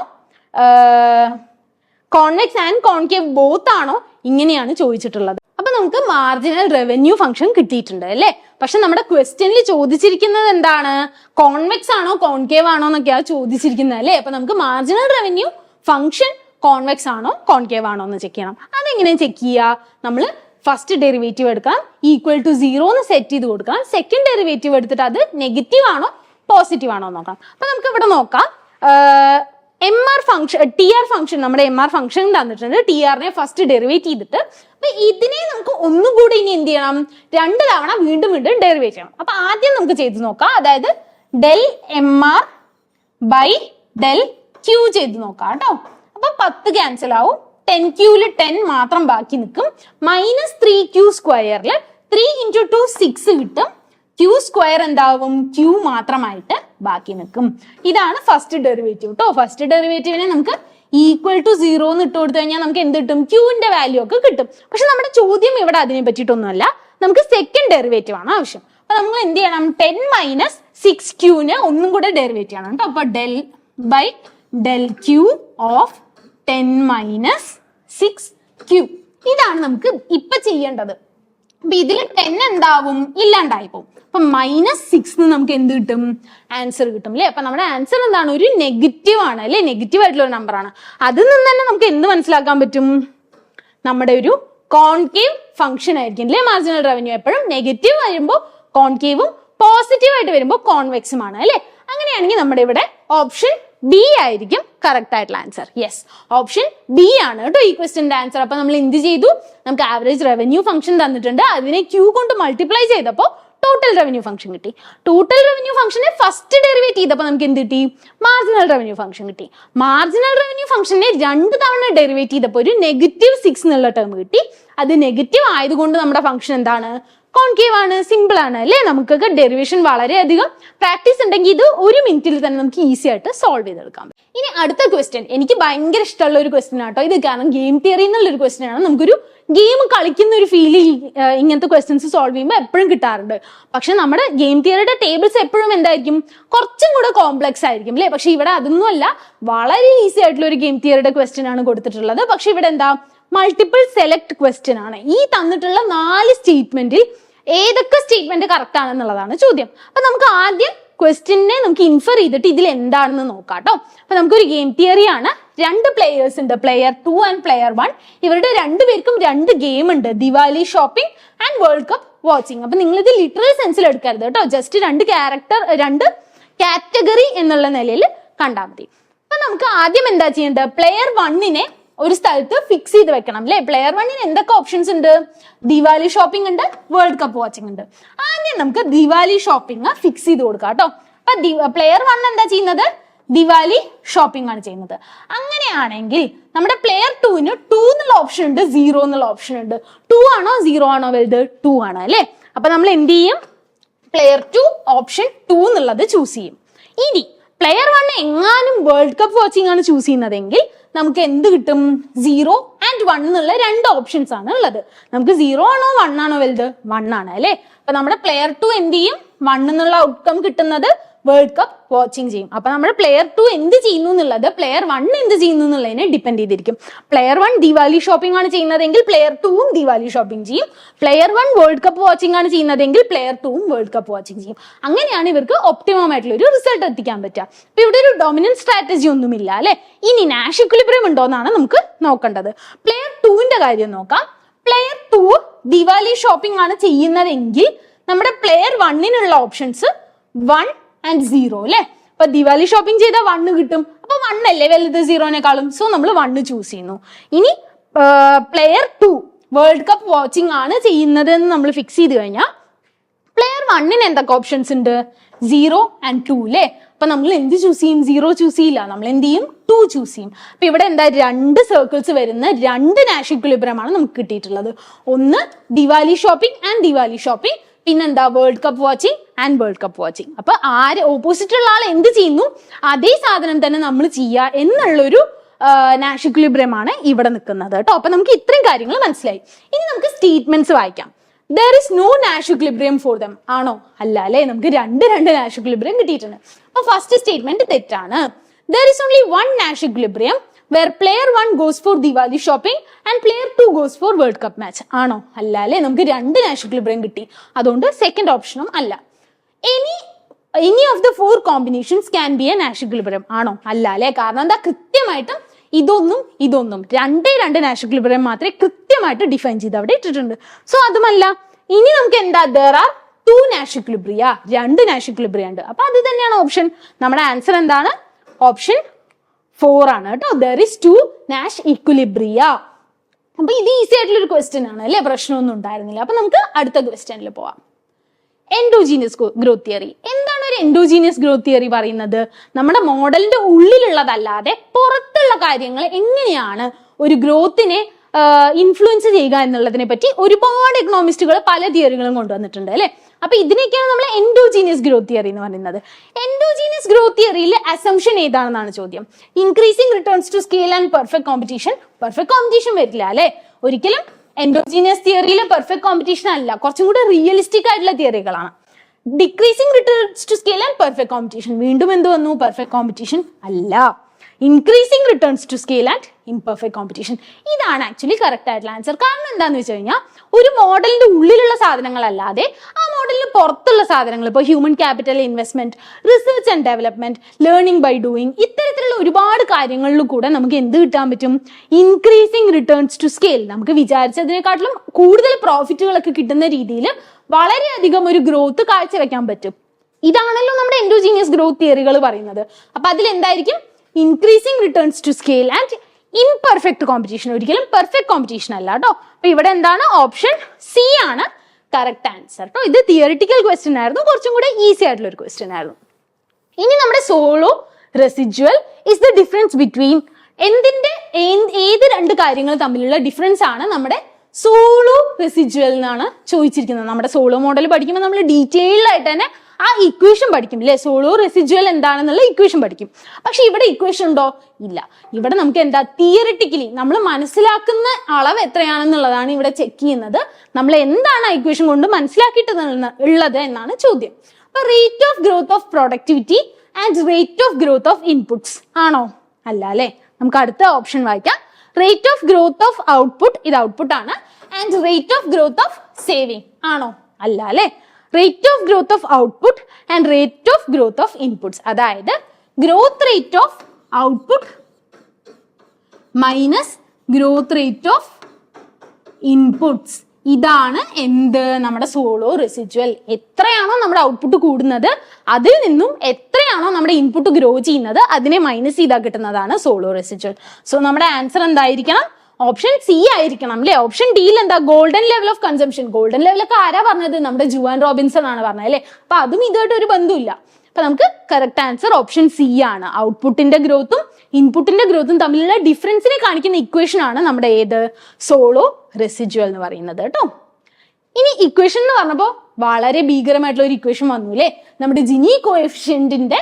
കോൺവെക്സ് ആൻഡ് കോൺകേവ് ബോത്ത് ആണോ, ഇങ്ങനെയാണ് ചോദിച്ചിട്ടുള്ളത്. അപ്പൊ നമുക്ക് മാർജിനൽ റവന്യൂ ഫംഗ്ഷൻ കിട്ടിയിട്ടുണ്ട് അല്ലെ. പക്ഷെ നമ്മുടെ ക്വസ്റ്റ്യനിൽ ചോദിച്ചിരിക്കുന്നത് എന്താണ്? കോൺവെക്സ് ആണോ കോൺകേവ് ആണോ എന്നൊക്കെയാണ് ചോദിച്ചിരിക്കുന്നത് അല്ലെ. അപ്പൊ നമുക്ക് മാർജിനൽ റവന്യൂ ഫംഗ്ഷൻ കോൺവെക്സ് ആണോ കോൺകേവ് ആണോ എന്ന് ചെക്ക് ചെയ്യണം. അതെങ്ങനെ ചെക്ക് ചെയ്യുക? നമ്മൾ ഫസ്റ്റ് ഡെറിവേറ്റീവ് എടുക്കാം, ഈക്വൽ ടു 0 എന്ന് സെറ്റ് ചെയ്ത് കൊടുക്കാം. സെക്കൻഡ് ഡെറിവേറ്റീവ് എടുത്തിട്ട് അത് നെഗറ്റീവ് ആണോ പോസിറ്റീവ് ആണോ നോക്കാം. അപ്പൊ നമുക്ക് ഇവിടെ നോക്കാം. MR ഫംഗ്ഷൻ, TR ഫംഗ്ഷൻ, നമ്മുടെ MR ഫംഗ്ഷൻ തന്നിട്ടുണ്ട്. TRനെ ഫസ്റ്റ് ഡെറിവേറ്റ് ചെയ്തിട്ട് അപ്പൊ ഇതിനെ നമുക്ക് ഒന്നുകൂടി ഇനി എന്ത് ചെയ്യണം? 2 തവണ വീണ്ടും വീണ്ടും ഡെറിവേറ്റ് ചെയ്യണം. അപ്പൊ ആദ്യം നമുക്ക് ചെയ്ത് നോക്കാം. അതായത് del MR by del Q ചെയ്ത് നോക്കാം കേട്ടോ. അപ്പൊ 10 ക്യാൻസൽ ആവും. 10Qല് 10 മാത്രം ബാക്കി നിൽക്കും. മൈനസ് 3Q സ്ക്വയറിൽ 3 into 2 6 കിട്ടും. Q സ്ക്വയർ എന്താവും? Q മാത്രമായിട്ട് ബാക്കി നിൽക്കും. ഇതാണ് ഫസ്റ്റ് ഡെറിവേറ്റീവ് കേട്ടോ. ഫസ്റ്റ് ഡെറിവേറ്റീവിനെ നമുക്ക് ഈക്വൽ ടു 0 എന്ന് ഇട്ട് കൊടുത്തു കഴിഞ്ഞാൽ നമുക്ക് എന്ത് കിട്ടും? Qന്റെ വാല്യൂ ഒക്കെ കിട്ടും. പക്ഷെ നമ്മുടെ ചോദ്യം ഇവിടെ അതിനെ പറ്റിയിട്ടൊന്നുമല്ല. നമുക്ക് സെക്കൻഡ് ഡെറിവേറ്റീവ് ആണ് ആവശ്യം. അപ്പൊ നമ്മൾ എന്ത് ചെയ്യണം? 10 മൈനസ് 6Qന് ഒന്നും കൂടെ ഡെറിവേറ്റ് ചെയ്യണം കേട്ടോ. അപ്പൊ del by del Q of 10 minus 6Q. ഇതാണ് നമുക്ക് ഇപ്പൊ ചെയ്യേണ്ടത്. അപ്പൊ ഇതിൽ 10 എന്താവും? ഇല്ലാണ്ടായി പോകും. അപ്പൊ -6 നമുക്ക് എന്ത് കിട്ടും? ആൻസർ കിട്ടും അല്ലെ. അപ്പൊ നമ്മുടെ ആൻസർ എന്താണ്? ഒരു നെഗറ്റീവ് ആണ് അല്ലെ. നെഗറ്റീവ് ആയിട്ടുള്ള ഒരു നമ്പർ ആണ്. അതിൽ നിന്ന് തന്നെ നമുക്ക് എന്ത് മനസ്സിലാക്കാൻ പറ്റും? നമ്മുടെ ഒരു കോൺകേവ് ഫംഗ്ഷൻ ആയിരിക്കും അല്ലെ മാർജിനൽ റവന്യൂ. എപ്പോഴും നെഗറ്റീവ് വരുമ്പോൾ കോൺകേവും പോസിറ്റീവ് ആയിട്ട് വരുമ്പോൾ കോൺവെക്സും ആണ് അല്ലെ. അങ്ങനെയാണെങ്കിൽ നമ്മുടെ ഇവിടെ ഓപ്ഷൻ ബി ആയിരിക്കും കറക്റ്റ് ആയിട്ടുള്ള ആൻസർ. യെസ്, ഓപ്ഷൻ ബി ആണ് കേട്ടോ ഈ ക്വസ്റ്റ്യന്റെ ആൻസർ. അപ്പൊ നമ്മൾ എന്ത് ചെയ്തു? നമുക്ക് ആവറേജ് റവന്യൂ ഫംഗ്ഷൻ തന്നിട്ടുണ്ട്. അതിനെ Q കൊണ്ട് മൾട്ടിപ്ലൈ ചെയ്തപ്പോൾ ടോട്ടൽ റവന്യൂ ഫംഗ്ഷൻ കിട്ടി. ടോട്ടൽ റവന്യൂ ഫംഗ്ഷനെ ഫസ്റ്റ് ഡെറിവേറ്റ് ചെയ്തപ്പോൾ നമുക്ക് എന്ത് കിട്ടി? മാർജിനൽ റവന്യൂ ഫംഗ്ഷൻ കിട്ടി. മാർജിനൽ റവന്യൂ ഫംഗ്ഷനെ 2 തവണ ഡെറിവേറ്റ് ചെയ്തപ്പോൾ ഒരു -6 എന്നുള്ള ടേം കിട്ടി. അത് നെഗറ്റീവ് ആയതുകൊണ്ട് നമ്മുടെ ഫംഗ്ഷൻ എന്താണ്? കോൺകേവ് ആണ്. സിമ്പിൾ ആണ് അല്ലെ. നമുക്കൊക്കെ ഡെറിവേഷൻ വളരെയധികം പ്രാക്ടീസ് ഉണ്ടെങ്കിൽ ഇത് 1 മിനിറ്റിൽ തന്നെ നമുക്ക് ഈസി ആയിട്ട് സോൾവ് ചെയ്തെടുക്കാം. ഇനി അടുത്ത ക്വസ്റ്റ്യൻ എനിക്ക് ഭയങ്കര ഇഷ്ടമുള്ള ഒരു ക്വസ്റ്റ്യൻ ആട്ടോ ഇത്. കാരണം ഗെയിം തിയറി എന്നുള്ളൊരു ക്വസ്റ്റ്യൻ ആണ്. നമുക്കൊരു ഗെയിം കളിക്കുന്ന ഒരു ഫീൽ ഇങ്ങനത്തെ ക്വസ്റ്റ്യൻസ് സോൾവ് ചെയ്യുമ്പോൾ എപ്പോഴും കിട്ടാറുണ്ട്. പക്ഷെ നമ്മുടെ ഗെയിം തിയറിയുടെ ടേബിൾസ് എപ്പോഴും എന്തായിരിക്കും? കുറച്ചും കൂടെ കോംപ്ലക്സ് ആയിരിക്കും അല്ലെ. പക്ഷെ ഇവിടെ അതൊന്നും അല്ല. വളരെ ഈസി ആയിട്ടുള്ള ഒരു ഗെയിം തിയറിയുടെ ക്വസ്റ്റ്യൻ ആണ് കൊടുത്തിട്ടുള്ളത്. പക്ഷെ ഇവിടെ എന്താ? മൾട്ടിപ്പിൾ സെലക്ട് ക്വസ്റ്റ്യൻ ആണ്. ഈ തന്നിട്ടുള്ള 4 സ്റ്റേറ്റ്മെന്റിൽ ഏതൊക്കെ സ്റ്റേറ്റ്മെന്റ് കറക്റ്റ് ആണെന്നുള്ളതാണ് ചോദ്യം. അപ്പൊ നമുക്ക് ആദ്യം ക്വസ്റ്റ്യനെ നമുക്ക് ഇൻഫർ ചെയ്തിട്ട് ഇതിൽ എന്താണെന്ന് നോക്കാം കേട്ടോ. അപ്പൊ നമുക്കൊരു ഗെയിം തിയറി ആണ്. 2 പ്ലേയേഴ്സ് ഉണ്ട്, പ്ലെയർ 2 ആൻഡ് പ്ലെയർ 1. ഇവരുടെ 2 പേർക്കും 2 ഗെയിം ഉണ്ട്, Diwali shopping and world cup watching. അപ്പൊ നിങ്ങൾ ഇത് ലിറ്ററൽ സെൻസിൽ എടുക്കരുത് കേട്ടോ. ജസ്റ്റ് 2 കാറ്റഗറി എന്നുള്ള നിലയിൽ കണ്ടാൽ മതി. അപ്പൊ നമുക്ക് ആദ്യം എന്താ ചെയ്യേണ്ടത്? പ്ലെയർ 1നെ ഒരു സ്ഥലത്ത് ഫിക്സ് ചെയ്ത് വെക്കണം അല്ലെ. പ്ലെയർ 1ന് എന്തൊക്കെ ഓപ്ഷൻസ് ഉണ്ട്? ദിവാലി ഷോപ്പിംഗ് ഉണ്ട്, വേൾഡ് കപ്പ് വാച്ചിങ് ഉണ്ട്. ആദ്യം നമുക്ക് ദിവാലി ഷോപ്പിംഗ് ഫിക്സ് ചെയ്ത് കൊടുക്കാം കേട്ടോ. അപ്പൊ പ്ലെയർ 1 എന്താ ചെയ്യുന്നത്? ദിവാലി ഷോപ്പിംഗ് ആണ് ചെയ്യുന്നത്. അങ്ങനെയാണെങ്കിൽ നമ്മുടെ പ്ലെയർ 2ന് 2 എന്നുള്ള ഓപ്ഷൻ ഉണ്ട്, 0 എന്നുള്ള ഓപ്ഷൻ ഉണ്ട്. 2 ആണോ 0 ആണോ വലുത്? 2 ആണ് അല്ലെ. അപ്പൊ നമ്മൾ എന്ത് ചെയ്യും? പ്ലെയർ 2 ഓപ്ഷൻ 2 എന്നുള്ളത് ചൂസ് ചെയ്യും. ഇനി പ്ലെയർ 1 എങ്ങാനും വേൾഡ് കപ്പ് വാച്ചിങ് ആണ് ചൂസ് ചെയ്യുന്നതെങ്കിൽ നമുക്ക് എന്ത് കിട്ടും? 0 ആൻഡ് 1 എന്നുള്ള 2 ഓപ്ഷൻസ് ആണ് ഉള്ളത്. നമുക്ക് 0 ആണോ 1 ആണോ വലുത്? 1 ആണ് അല്ലെ. അപ്പൊ നമ്മുടെ പ്ലെയർ 2 എന്ത് ചെയ്യും? 1 എന്നുള്ള ഔട്ട്കം കിട്ടുന്നത് വേൾഡ് കപ്പ് വാച്ചിങ് ചെയ്യും. അപ്പൊ നമ്മുടെ പ്ലെയർ 2 എന്ത് ചെയ്യുന്നു എന്നുള്ളത് പ്ലെയർ 1 എന്ത് ചെയ്യുന്നു എന്നുള്ളതിനെ ഡിപ്പെൻഡ് ചെയ്തിരിക്കും. പ്ലെയർ 1 ദിവാലി ഷോപ്പിംഗ് ആണ് ചെയ്യുന്നതെങ്കിൽ പ്ലെയർ 2ഉം ദിവാലി ഷോപ്പിംഗ് ചെയ്യും. പ്ലെയർ 1 വേൾഡ് കപ്പ് വാച്ചിങ് ആണ് ചെയ്യുന്നതെങ്കിൽ പ്ലെയർ 2ഉം വേൾഡ് കപ്പ് വാച്ചിങ് ചെയ്യും. അങ്ങനെയാണ് ഇവർക്ക് ഒപ്റ്റിമം ആയിട്ടുള്ള ഒരു റിസൾട്ട് എത്തിക്കാൻ പറ്റുക. അപ്പൊ ഇവിടെ ഒരു ഡൊമിനന്റ് സ്ട്രാറ്റജി ഒന്നുമില്ല അല്ലെ. ഇനി നാഷ് ഇക്വിലിബ്രിയം ഉണ്ടോ എന്നാണ് നമുക്ക് നോക്കേണ്ടത്. പ്ലെയർ 2ന്റെ കാര്യം നോക്കാം. പ്ലെയർ 2 ദിവാലി ഷോപ്പിംഗ് ആണ് ചെയ്യുന്നതെങ്കിൽ നമ്മുടെ പ്ലെയർ 1നുള്ള ഓപ്ഷൻസ് 1 and 0 അല്ലെ. അപ്പൊ ദിവാലി ഷോപ്പിംഗ് ചെയ്താൽ 1 കിട്ടും. അപ്പൊ 1 അല്ലേ വലുത് 0-നേക്കാളും. സോ നമ്മൾ 1 ചൂസ് ചെയ്യുന്നു. ഇനി പ്ലെയർ 2 വേൾഡ് കപ്പ് വാച്ചിങ് ആണ് ചെയ്യുന്നത് എന്ന് നമ്മൾ ഫിക്സ് ചെയ്ത് കഴിഞ്ഞാൽ പ്ലെയർ 1ന് എന്തൊക്കെ ഓപ്ഷൻസ് ഉണ്ട്? 0 and 2 അല്ലേ. അപ്പൊ നമ്മൾ എന്ത് ചൂസ് ചെയ്യും? 0 ചൂസ് ചെയ്യില്ല, നമ്മൾ എന്ത് ചെയ്യും? 2 ചൂസ് ചെയ്യും. അപ്പൊ ഇവിടെ എന്താ 2 സർക്കിൾസ് വരുന്ന 2 നാഷ് ഇക്വിലിബ്രിയം ആണ് നമുക്ക് കിട്ടിയിട്ടുള്ളത്. ഒന്ന് Diwali shopping and Diwali shopping, പിന്നെന്താ world cup watching and world cup watching. അപ്പൊ ആര് ഓപ്പോസിറ്റ് ഉള്ള ആൾ എന്ത് ചെയ്യുന്നു അതേ സാധനം തന്നെ നമ്മൾ ചെയ്യുക എന്നുള്ളൊരു നാഷ് ഇക്വിലിബ്രിയം ആണ് ഇവിടെ നിൽക്കുന്നത് കേട്ടോ. അപ്പൊ നമുക്ക് ഇത്രയും കാര്യങ്ങൾ മനസ്സിലായി. ഇനി നമുക്ക് സ്റ്റേറ്റ്മെന്റ്സ് വായിക്കാം. There is no Nash equilibrium for them. ആണോ? അല്ല അല്ലെ. നമുക്ക് രണ്ട് Nash equilibrium കിട്ടിയിട്ടുണ്ട്. അപ്പൊ ഫസ്റ്റ് സ്റ്റേറ്റ്മെന്റ് തെറ്റാണ്. There is only one Nash equilibrium where player 1 goes for Diwali shopping and player 2 goes for World Cup match. ആണോ? അല്ല അല്ലെ. നമുക്ക് രണ്ട് Nash equilibrium കിട്ടി. അതുകൊണ്ട് സെക്കൻഡ് ഓപ്ഷനും അല്ല. Any of the four combinations can be a Nash equilibrium. ആണോ? അല്ല അല്ലെ. കാരണം എന്താ? കൃത്യമായിട്ടും ഇതൊന്നും രണ്ട് നാഷ് ഇക്വിലിബ്രിയം മാത്രമേ കൃത്യമായിട്ട് ഡിഫൈൻ ചെയ്ത് അവിടെ ഇട്ടിട്ടുണ്ട്. സോ അതുമല്ല. ഇനി നമുക്ക് എന്താ? there are two Nash equilibria, രണ്ട് നാഷ് ഇക്വിലിബ്രിയ ഉണ്ട്. അപ്പൊ അത് തന്നെയാണ് ഓപ്ഷൻ. നമ്മുടെ ആൻസർ എന്താണ്? ഓപ്ഷൻ 4 ആണ് കേട്ടോ. there is two Nash equilibria. അപ്പൊ ഇത് ഈസി ആയിട്ടുള്ള ഒരു ക്വസ്റ്റ്യൻ ആണ് അല്ലെ. പ്രശ്നമൊന്നും ഉണ്ടായിരുന്നില്ല. അപ്പൊ നമുക്ക് അടുത്ത ക്വസ്റ്റ്യനിൽ പോവാം. Endogenous growth theory. എന്താണ് ഒരു എൻഡോജീനിയസ് ഗ്രോത്ത് തിയറി പറയുന്നത്? നമ്മുടെ മോഡലിന്റെ ഉള്ളിലുള്ളതല്ലാതെ പുറത്തുള്ള കാര്യങ്ങൾ എങ്ങനെയാണ് ഒരു ഗ്രോത്തിനെ ഇൻഫ്ലുവൻസ് ചെയ്യുക എന്നുള്ളതിനെ പറ്റി ഒരുപാട് എക്കണോമിസ്റ്റുകൾ പല തിയറികളും കൊണ്ടുവന്നിട്ടുണ്ട് അല്ലെ. അപ്പൊ ഇതിനൊക്കെയാണ് നമ്മൾ എൻഡോജീനിയസ് ഗ്രോത്ത് തിയറി എന്ന് പറയുന്നത്. എൻഡോജീനിയസ് ഗ്രോത്ത് തിയറിയിൽ അസംഷൻ ഏതാണെന്നാണ് ചോദ്യം. Increasing returns to scale and perfect competition വരില്ല അല്ലെ. ഒരിക്കലും എൻഡോജീനിയസ് തിയറിയിൽ പെർഫെക്റ്റ് കോമ്പറ്റീഷൻ അല്ല, കുറച്ചും കൂടെ റിയലിസ്റ്റിക് ആയിട്ടുള്ള തിയറികളാണ്. Decreasing returns to scale and perfect competition, വീണ്ടും എന്ത് വന്നു? പെർഫെക്റ്റ് കോമ്പറ്റീഷൻ അല്ല. Increasing returns to scale and imperfect competition, ഇതാണ് ആക്ച്വലി കറക്റ്റ് ആയിട്ടുള്ള ആൻസർ. കാരണം എന്താന്ന് വെച്ച് കഴിഞ്ഞാൽ ഒരു മോഡലിന്റെ ഉള്ളിലുള്ള സാധനങ്ങളല്ലാതെ ആ മോഡലിന് പുറത്തുള്ള സാധനങ്ങൾ, ഇപ്പോൾ human capital investment, research and development, learning by doing, ഇത്തരത്തിലുള്ള ഒരുപാട് കാര്യങ്ങളിൽ കൂടെ നമുക്ക് എന്ത് കിട്ടാൻ പറ്റും? ഇൻക്രീസിംഗ് റിട്ടേൺസ് ടു സ്കെയിൽ, നമുക്ക് വിചാരിച്ചതിനെക്കാട്ടിലും കൂടുതൽ പ്രോഫിറ്റുകളൊക്കെ കിട്ടുന്ന രീതിയിൽ വളരെയധികം ഒരു ഗ്രോത്ത് കാഴ്ചവെക്കാൻ പറ്റും. ഇതാണല്ലോ നമ്മുടെ എൻഡോജീനിയസ് ഗ്രോത്ത് തിയറികൾ പറയുന്നത്. അപ്പൊ അതിൽ എന്തായിരിക്കും? Increasing returns to scale and imperfect competition, ഒരിക്കലും പെർഫെക്റ്റ് കോമ്പറ്റീഷൻ അല്ല കേട്ടോ. അപ്പൊ ഇവിടെ എന്താണ്? ഓപ്ഷൻ സി ആണ് കറക്റ്റ് ആൻസർ കേട്ടോ. ഇത് തിയറിറ്റിക്കൽ ക്വസ്റ്റ്യൻ ആയിരുന്നു, കുറച്ചും കൂടെ ഈസി ആയിട്ടുള്ള ഒരു ക്വസ്റ്റ്യൻ ആയിരുന്നു. ഇനി നമ്മുടെ solo residual is the difference between ഏത് രണ്ട് കാര്യങ്ങൾ തമ്മിലുള്ള ഡിഫറൻസ് ആണ് നമ്മുടെ സോളോ റെസിജ്വൽ എന്നാണ് ചോദിച്ചിരിക്കുന്നത്. നമ്മുടെ സോളോ മോഡൽ പഠിക്കുമ്പോൾ നമ്മൾ ഡീറ്റെയിൽഡ് ആയിട്ട് തന്നെ ആ ഇക്വേഷൻ പഠിക്കും അല്ലെ. സോളോ റെസിജ്വൽ എന്താണെന്നുള്ള ഇക്വേഷൻ പഠിക്കും. പക്ഷെ ഇവിടെ ഇക്വേഷൻ ഉണ്ടോ? ഇല്ല. ഇവിടെ നമുക്ക് എന്താ? തിയറിറ്റിക്കലി നമ്മൾ മനസ്സിലാക്കുന്ന അളവ് എത്രയാണെന്നുള്ളതാണ് ഇവിടെ ചെക്ക് ചെയ്യുന്നത്. നമ്മൾ എന്താണ് ആ ഇക്വേഷൻ കൊണ്ട് മനസ്സിലാക്കിയിട്ട് ഉള്ളത് എന്നാണ് ചോദ്യം. അപ്പൊ rate of growth of productivity and rate of growth of inputs ആണോ? അല്ല അല്ലെ. നമുക്ക് അടുത്ത ഓപ്ഷൻ വായിക്കാം. Rate of growth of output, ഇത് ഔട്ട്പുട്ട് ആണ്. And rate of growth of saving ആണോ? അല്ല അല്ലെ. Rate of growth of output and rate of growth of inputs, അതായത് growth rate of output minus growth rate of inputs, ഇതാണ് എന്ത്? നമ്മുടെ solo residual. എത്രയാണോ നമ്മുടെ ഔട്ട്പുട്ട് കൂടുന്നത് അതിൽ നിന്നും എത്രയാണോ നമ്മുടെ ഇൻപുട്ട് ഗ്രോ ചെയ്യുന്നത് അതിനെ മൈനസ് ചെയ്താൽ കിട്ടുന്നതാണ് സോളോ റെസിജ്വൽ. സോ നമ്മുടെ ആൻസർ എന്തായിരിക്കണം? ഓപ്ഷൻ സി ആയിരിക്കണം അല്ലെ. ഓപ്ഷൻ ഡിയിൽ എന്താ? Golden level of consumption. Golden ലെവലൊക്കെ ആരാ പറഞ്ഞത്? നമ്മുടെ ജുവാൻ റോബിൻസൺ ആണ് പറഞ്ഞത് അല്ലെ. അപ്പൊ അതും ഇതായിട്ട് ഒരു ബന്ധമില്ല. അപ്പൊ നമുക്ക് കറക്റ്റ് ആൻസർ ഓപ്ഷൻ സി ആണ്. ഔട്ട്പുട്ടിന്റെ ഗ്രോത്തും ഇൻപുട്ടിന്റെ ഗ്രോത്തും തമ്മിലുള്ള ഡിഫറൻസിനെ കാണിക്കുന്ന ഇക്വേഷൻ ആണ് നമ്മുടെ ഏത്? സോളോ റെസിജ്വൽ എന്ന് പറയുന്നത് കേട്ടോ. ഇനി ഇക്വേഷൻ എന്ന് പറഞ്ഞപ്പോ വളരെ ഭീകരമായിട്ടുള്ള ഒരു ഇക്വേഷൻ വന്നു അല്ലെ. നമ്മുടെ ജിനി കോഎഫിഷ്യന്റിന്റെ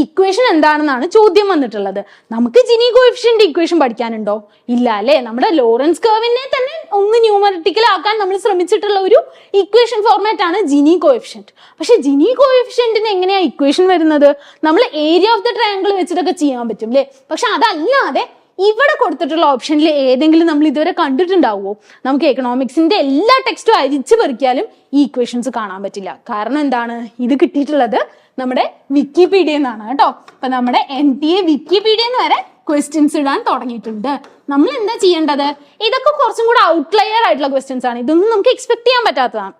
ഇക്വേഷൻ എന്താണെന്നാണ് ചോദ്യം വന്നിട്ടുള്ളത്. നമുക്ക് ജിനി കോഎഫിഷ്യന്റ് ഇക്വേഷൻ പഠിക്കാനുണ്ടോ? ഇല്ല അല്ലെ. നമ്മുടെ ലോറൻസ് കർവിനെ തന്നെ ഒന്ന് ന്യൂമറിറ്റിക്കൽ ആക്കാൻ നമ്മൾ ശ്രമിച്ചിട്ടുള്ള ഒരു ഇക്വേഷൻ ഫോർമാറ്റ് ആണ് ജിനി കോഎഫിഷ്യന്റ്. പക്ഷെ ജിനി കോഎഫിഷ്യന്റിന് എങ്ങനെയാ ഇക്വേഷൻ വരുന്നത്? നമ്മൾ ഏരിയ ഓഫ് ദ ട്രയാങ്കിൾ വെച്ചിട്ടൊക്കെ ചെയ്യാൻ പറ്റും അല്ലെ. പക്ഷെ അതല്ലാതെ ഇവിടെ കൊടുത്തിട്ടുള്ള ഓപ്ഷനിൽ ഏതെങ്കിലും നമ്മൾ ഇതുവരെ കണ്ടിട്ടുണ്ടാവുമോ? നമുക്ക് എക്കണോമിക്സിന്റെ എല്ലാ ടെക്സ്റ്റും അരിച്ചു പെറുക്കിയാലും ഈ ഇക്വേഷൻസ് കാണാൻ പറ്റില്ല. കാരണം എന്താണ്? ഇത് കിട്ടിയിട്ടുള്ളത് നമ്മുടെ വിക്കിപീഡിയ എന്നാണ് കേട്ടോ. അപ്പൊ നമ്മുടെ NTA വിക്കിപീഡിയ വരെ ക്വസ്റ്റ്യൻസ് ഇടാൻ തുടങ്ങിയിട്ടുണ്ട്. നമ്മൾ എന്താ ചെയ്യേണ്ടത്? ഇതൊക്കെ കുറച്ചും കൂടെ ഔട്ട്ലയർ ആയിട്ടുള്ള ക്വസ്റ്റ്യൻസ് ആണ്. ഇതൊന്നും നമുക്ക് എക്സ്പെക്ട് ചെയ്യാൻ പറ്റാത്തതാണ്.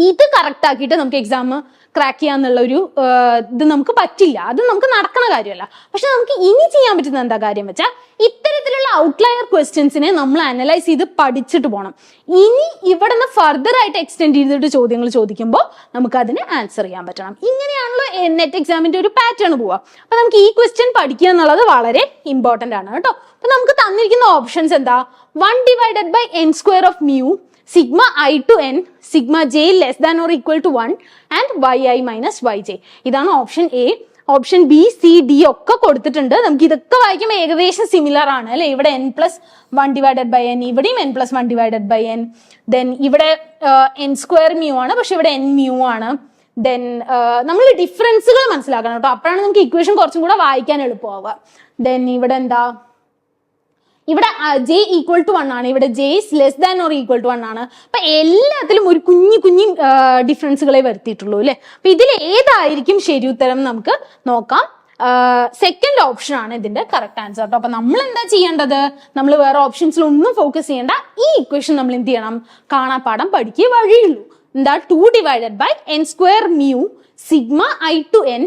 ഇത് കറക്റ്റ് ആക്കിയിട്ട് നമുക്ക് എക്സാം ക്രാക്ക് ചെയ്യാന്നുള്ള ഒരു ഇത് നമുക്ക് പറ്റില്ല. അത് നമുക്ക് നടക്കുന്ന കാര്യമല്ല. പക്ഷെ നമുക്ക് ഇനി ചെയ്യാൻ പറ്റുന്ന എന്താ കാര്യം വെച്ചാൽ ഇത്തരത്തിലുള്ള ഔട്ട്ലയർ ക്വസ്റ്റ്യൻസിനെ നമ്മൾ അനലൈസ് ചെയ്ത് പഠിച്ചിട്ട് പോകണം. ഇനി ഇവിടെ നിന്ന് ഫർദർ ആയിട്ട് എക്സ്റ്റെൻഡ് ചെയ്തിട്ട് ചോദ്യങ്ങൾ ചോദിക്കുമ്പോൾ നമുക്ക് അതിന് ആൻസർ ചെയ്യാൻ പറ്റണം. ഇങ്ങനെയാണല്ലോ നെറ്റ് എക്സാമിന്റെ ഒരു പാറ്റേൺ പോവുക. അപ്പൊ നമുക്ക് ഈ ക്വസ്റ്റ്യൻ പഠിക്കുക എന്നുള്ളത് വളരെ ഇമ്പോർട്ടന്റ് ആണ് കേട്ടോ. അപ്പൊ നമുക്ക് തന്നിരിക്കുന്ന ഓപ്ഷൻസ് എന്താ? 1 divided by n square of mu sigma I to n sigma j less than or equal to 1 and yi minus yj. ഇതാണ് option A. Option B, C, D ഒക്കെ കൊടുത്തിട്ടുണ്ട്. നമുക്ക് ഇതൊക്കെ വായിക്കുമ്പോൾ ഏകദേശം സിമിലർ ആണ് അല്ലെ. ഇവിടെ n+1 ഡിവൈഡഡ് ബൈ n, ഇവിടെയും n+1 divided by n. Then ഇവിടെ n സ്ക്വയർ മ്യൂ ആണ്, പക്ഷെ ഇവിടെ n മ്യൂ ആണ്. ദെൻ നമ്മൾ ഡിഫറൻസുകൾ മനസ്സിലാക്കണം കേട്ടോ. അപ്പോഴാണ് നമുക്ക് ഇക്വേഷൻ കുറച്ചും കൂടെ വായിക്കാൻ എളുപ്പമാവുക. ദെൻ ഇവിടെ എന്താ? ഇവിടെ j ഈക്വൽ ടു 1 ആണ്, ഇവിടെ j is less than or equal to 1 ആണ്. അപ്പൊ എല്ലാത്തിലും ഒരു കുഞ്ഞു ഡിഫറൻസുകളെ വരുത്തിയിട്ടുള്ളൂ അല്ലെ. അപ്പൊ ഇതിൽ ഏതായിരിക്കും ശരി ഉത്തരം നമുക്ക് നോക്കാം. സെക്കൻഡ് ഓപ്ഷൻ ആണ് ഇതിന്റെ കറക്റ്റ് ആൻസർ കേട്ടോ. അപ്പൊ നമ്മൾ എന്താ ചെയ്യേണ്ടത്? നമ്മൾ വേറെ ഓപ്ഷൻസിലൊന്നും ഫോക്കസ് ചെയ്യേണ്ട. ഈ ഇക്വേഷൻ നമ്മൾ എന്ത് ചെയ്യണം? കാണാപ്പാഠം പഠിക്കുക വഴിയുള്ളൂ. എന്താ? 2 divided by n square mu sigma I to n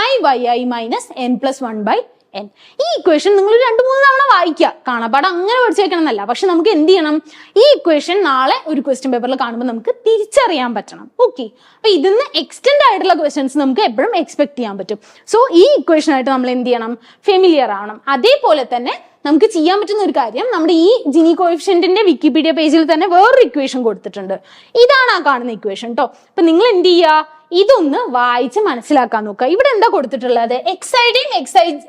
i minus n+1 by n. ഈ ഇക്വേഷൻ നിങ്ങൾ 2-3 തവണ വായിക്കുക. കാണാപ്പാഠം അങ്ങനെ പഠിച്ചു വെക്കണം എന്നല്ല. പക്ഷെ നമുക്ക് എന്ത് ചെയ്യണം? ഈ ഇക്വേഷൻ നാളെ ഒരു ക്വസ്റ്റ്യൻ പേപ്പറിൽ കാണുമ്പോൾ നമുക്ക് തിരിച്ചറിയാൻ പറ്റണം. ഓക്കെ. അപ്പൊ ഇതിന്ന് എക്സ്റ്റെൻഡ് ആയിട്ടുള്ള ക്വസ്റ്റ്യൻസ് നമുക്ക് എപ്പോഴും എക്സ്പെക്ട് ചെയ്യാൻ പറ്റും. സോ ഈ ഇക്വേഷനായിട്ട് നമ്മൾ എന്ത് ചെയ്യണം? ഫെമിലിയർ ആവണം. അതേപോലെ തന്നെ നമുക്ക് ചെയ്യാൻ പറ്റുന്ന ഒരു കാര്യം, നമ്മുടെ ഈ ജിനി കോഎഫിഷ്യന്റിന്റെ വിക്കിപീഡിയ പേജിൽ തന്നെ വേറൊരു ഇക്വേഷൻ കൊടുത്തിട്ടുണ്ട്. ഇതാണ് ആ കാണുന്ന ഇക്വേഷൻ കേട്ടോ. അപ്പൊ നിങ്ങൾ എന്ത് ചെയ്യുക? ഇതൊന്ന് വായിച്ച് മനസ്സിലാക്കാൻ നോക്കുക. ഇവിടെ എന്താ കൊടുത്തിട്ടുള്ളത്? എക്സൈയുടെയും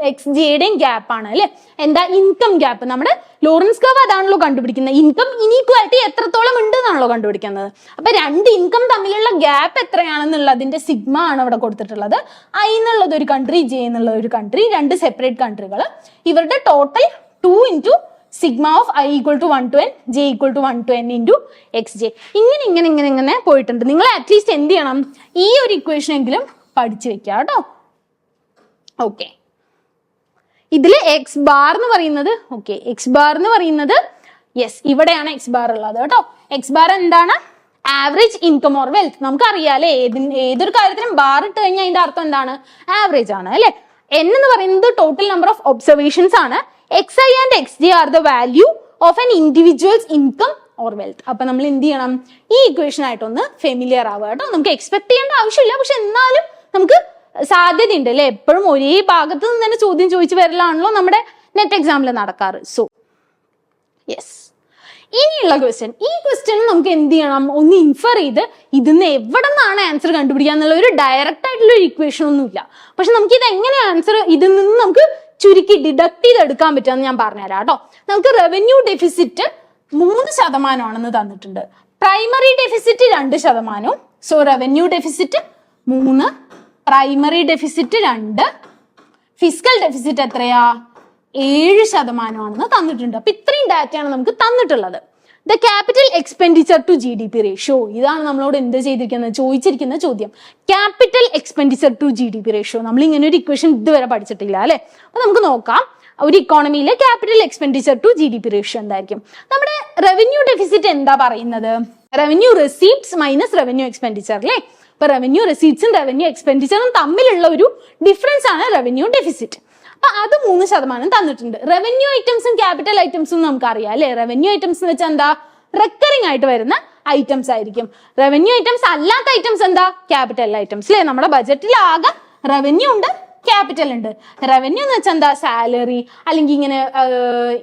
എക്സ്ജിയുടെയും ഗ്യാപ്പ് ആണ് അല്ലെ. എന്താ? Income gap. നമ്മുടെ ലോറൻസ് കർവ് അതാണല്ലോ കണ്ടുപിടിക്കുന്നത്. ഇൻകം ഇനീക്വാലിറ്റി എത്രത്തോളം ഉണ്ട് എന്നാണല്ലോ കണ്ടുപിടിക്കുന്നത്. അപ്പൊ രണ്ട് ഇൻകം തമ്മിലുള്ള ഗ്യാപ്പ് എത്രയാണെന്നുള്ളതിന്റെ സിഗ്മ ആണ് ഇവിടെ കൊടുത്തിട്ടുള്ളത്. I എന്നുള്ളത് ഒരു കൺട്രി, J എന്നുള്ള ഒരു കൺട്രി, രണ്ട് സെപ്പറേറ്റ് കൺട്രികൾ. ഇവരുടെ total 2 into sigma of I equal to 1 to n, j equal to 1 to n into xj. ഇങ്ങനെ പോയിട്ടുണ്ട്. നിങ്ങൾ അറ്റ്ലീസ്റ്റ് എന്ത് ചെയ്യണം? ഈ ഒരു ഇക്വേഷൻ എങ്കിലും പഠിച്ചു വെക്കുക കേട്ടോ. ഓക്കെ. ഇതില് എക്സ് ബാർ എന്ന് പറയുന്നത്, ഓക്കെ, എക്സ് ബാർ എന്ന് പറയുന്നത് യെസ് ഇവിടെയാണ് എക്സ് ബാർ ഉള്ളത് കേട്ടോ. എക്സ് ബാർ എന്താണ്? Average income or wealth. നമുക്കറിയാലേ ഏതൊരു കാര്യത്തിനും ബാർ ഇട്ട് കഴിഞ്ഞാൽ അതിന്റെ അർത്ഥം എന്താണ്? ആവറേജ് ആണ് അല്ലെ. n എന്ന് പറയുന്നത് ടോട്ടൽ നമ്പർ ഓഫ് ഒബ്സർവേഷൻസ് ആണ്. xi and xj are the value of an individual's income or wealth. അപ്പൊ നമ്മൾ എന്ത് ചെയ്യണം? ഈ ഇക്വേഷൻ ആയിട്ടൊന്ന് ഫെമിലിയർ ആവുക കേട്ടോ. നമുക്ക് എക്സ്പെക്ട് ചെയ്യേണ്ട ആവശ്യമില്ല, പക്ഷെ എന്നാലും നമുക്ക് സാധ്യതയുണ്ട് അല്ലെ. എപ്പോഴും ഒരേ ഭാഗത്ത് നിന്ന് തന്നെ ചോദ്യം ചോദിച്ചു വരലാണല്ലോ നമ്മുടെ നെറ്റ് എക്സാമിൽ നടക്കാറ്. സോ യെസ്, ഇനിയുള്ള ക്വസ്റ്റ്യൻ, ഈ ക്വസ്റ്റ്യൻ നമുക്ക് എന്ത് ചെയ്യണം? ഒന്ന് ഇൻഫർ ചെയ്ത് ഇതിന്ന് എവിടെ നിന്നാണ് ആൻസർ കണ്ടുപിടിക്കുക എന്നുള്ള ഒരു ഡയറക്റ്റ് ആയിട്ടുള്ള ഒരു ഇക്വേഷൻ ഒന്നുമില്ല. പക്ഷെ നമുക്ക് ഇത് എങ്ങനെ ആൻസർ ഇതിൽ നിന്ന് നമുക്ക് ചുരുക്കി ഡിഡക്ട് ചെയ്തെടുക്കാൻ പറ്റുമെന്ന് ഞാൻ പറഞ്ഞുതരാം കേട്ടോ. നമുക്ക് റവന്യൂ ഡെഫിസിറ്റ് 3% തന്നിട്ടുണ്ട്. Primary deficit 2%. So revenue deficit 3, primary deficit 2, physical deficit എത്രയാ? 7% തന്നിട്ടുണ്ട്. അപ്പൊ ഇത്രയും ഡാറ്റയാണ് നമുക്ക് തന്നിട്ടുള്ളത്. The capital expenditure to GDP ratio, ഇതാണ് നമ്മളോട് എന്ത് ചെയ്തിരിക്കുന്നത്? ചോദിച്ചിരിക്കുന്ന ചോദ്യം. Capital expenditure to GDP ratio, നമ്മൾ ഇങ്ങനെ ഒരു ഇക്വേഷൻ ഇതുവരെ പഠിച്ചിട്ടില്ല അല്ലെ. അപ്പൊ നമുക്ക് നോക്കാം. ഒരു ഇക്കോണമിയിലെ capital expenditure to GDP ratio എന്തായിരിക്കും? നമ്മുടെ റവന്യൂ ഡെഫിസിറ്റ് എന്താ പറയുന്നത്? Revenue receipts minus revenue expenditure അല്ലേ. അപ്പൊ റവന്യൂ റെസീപ്റ്റ്സും റവന്യൂ എക്സ്പെൻഡിച്ചറും തമ്മിലുള്ള ഒരു ഡിഫറൻസ് ആണ് റവന്യൂ ഡെഫിസിറ്റ്. അപ്പൊ അത് 3% തന്നിട്ടുണ്ട്. റവന്യൂ ഐറ്റംസും ക്യാപിറ്റൽ ഐറ്റംസും നമുക്ക് അറിയാം അല്ലെ. റവന്യൂ ഐറ്റംസ് എന്ന് വെച്ചാൽ എന്താ? റെക്കറിംഗ് ആയിട്ട് വരുന്ന ഐറ്റംസ് ആയിരിക്കും. റവന്യൂ ഐറ്റംസ് അല്ലാത്ത ഐറ്റംസ് എന്താ? ക്യാപിറ്റൽ ഐറ്റംസ് അല്ലെ. നമ്മുടെ ബജറ്റിൽ ആകെ റവന്യൂ ഉണ്ട്, ക്യാപിറ്റൽ ഉണ്ട്. റവന്യൂ എന്ന് വെച്ചാൽ എന്താ? സാലറി അല്ലെങ്കിൽ ഇങ്ങനെ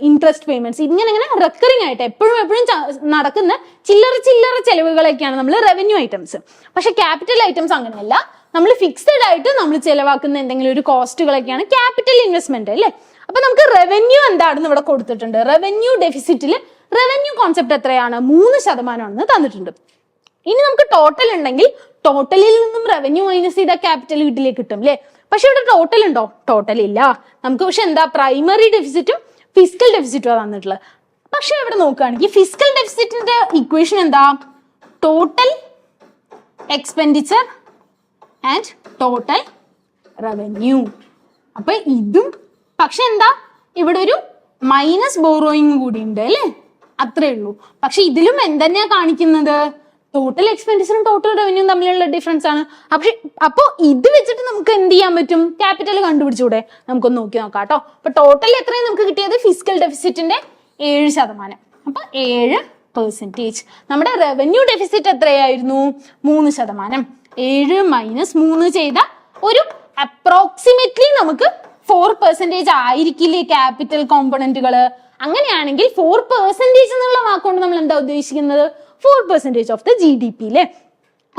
ഇൻട്രസ്റ്റ് പേയ്മെന്റ്സ്, ഇങ്ങനെ റെക്കറിംഗ് ആയിട്ട് എപ്പോഴും നടക്കുന്ന ചില്ലറ ചെലവുകളൊക്കെയാണ് നമ്മൾ റവന്യൂ ഐറ്റംസ്. പക്ഷെ ക്യാപിറ്റൽ ഐറ്റംസ് അങ്ങനെയല്ല. നമ്മൾ ഫിക്സഡ് ആയിട്ട് നമ്മൾ ചെലവാക്കുന്ന എന്തെങ്കിലും ഒരു കോസ്റ്റുകളൊക്കെയാണ് ക്യാപിറ്റൽ ഇൻവെസ്റ്റ്മെന്റ് അല്ലേ. അപ്പൊ നമുക്ക് റവന്യൂ എന്താണെന്ന് ഇവിടെ കൊടുത്തിട്ടുണ്ട്. റവന്യൂ ഡെഫിസിറ്റിൽ റവന്യൂ കോൺസെപ്റ്റ് എത്രയാണ്? 3% തന്നിട്ടുണ്ട്. ഇനി നമുക്ക് ടോട്ടൽ ഉണ്ടെങ്കിൽ ടോട്ടലിൽ നിന്നും റവന്യൂ മൈനസ് ചെയ്ത ക്യാപിറ്റൽ വീട്ടിലേക്ക് കിട്ടും അല്ലേ. പക്ഷെ ഇവിടെ ടോട്ടൽ ഉണ്ടോ? ടോട്ടൽ ഇല്ല. നമുക്ക് പക്ഷെ എന്താ പ്രൈമറി ഡെഫിസിറ്റും ഫിസിക്കൽ ഡെഫിസിറ്റും തന്നിട്ടുള്ളത്. പക്ഷെ ഇവിടെ നോക്കുകയാണെങ്കിൽ ഫിസിക്കൽ ഡെഫിസിറ്റിന്റെ ഇക്വേഷൻ എന്താ? Total expenditure and total revenue. അപ്പൊ ഇതും പക്ഷെ എന്താ ഇവിടെ ഒരു മൈനസ് ബോറോയിങ് കൂടി ഉണ്ട് അല്ലേ, അത്രേ ഉള്ളൂ. പക്ഷെ ഇതിലും എന്തെന്നെയാ കാണിക്കുന്നത്? ടോട്ടൽ എക്സ്പെൻഡിച്ചറും ടോട്ടൽ റവന്യൂവും തമ്മിലുള്ള ഡിഫറൻസ് ആണ്. പക്ഷെ അപ്പോ ഇത് വെച്ചിട്ട് നമുക്ക് എന്ത് ചെയ്യാൻ പറ്റും? ക്യാപിറ്റൽ കണ്ടുപിടിച്ചൂടെ? നമുക്കൊന്ന് നോക്കി നോക്കാം കേട്ടോ. അപ്പൊ ടോട്ടൽ എത്രയും നമുക്ക് കിട്ടിയത് ഫിസിക്കൽ ഡെഫിസിറ്റിന്റെ 7%. അപ്പൊ 7%. നമ്മുടെ റവന്യൂ ഡെഫിസിറ്റ് എത്രയായിരുന്നു? 3%. 7 മൈനസ് 3 ചെയ്ത ഒരു അപ്രോക്സിമേറ്റ്ലി നമുക്ക് 4% ആയിരിക്കില്ലേ ക്യാപിറ്റൽ കോമ്പണന്റുകള്. അങ്ങനെയാണെങ്കിൽ 4% എന്നുള്ള വാക്കുകൊണ്ട് നമ്മൾ എന്താ ഉദ്ദേശിക്കുന്നത്? 4% ഓഫ് ദ GDP അല്ലേ.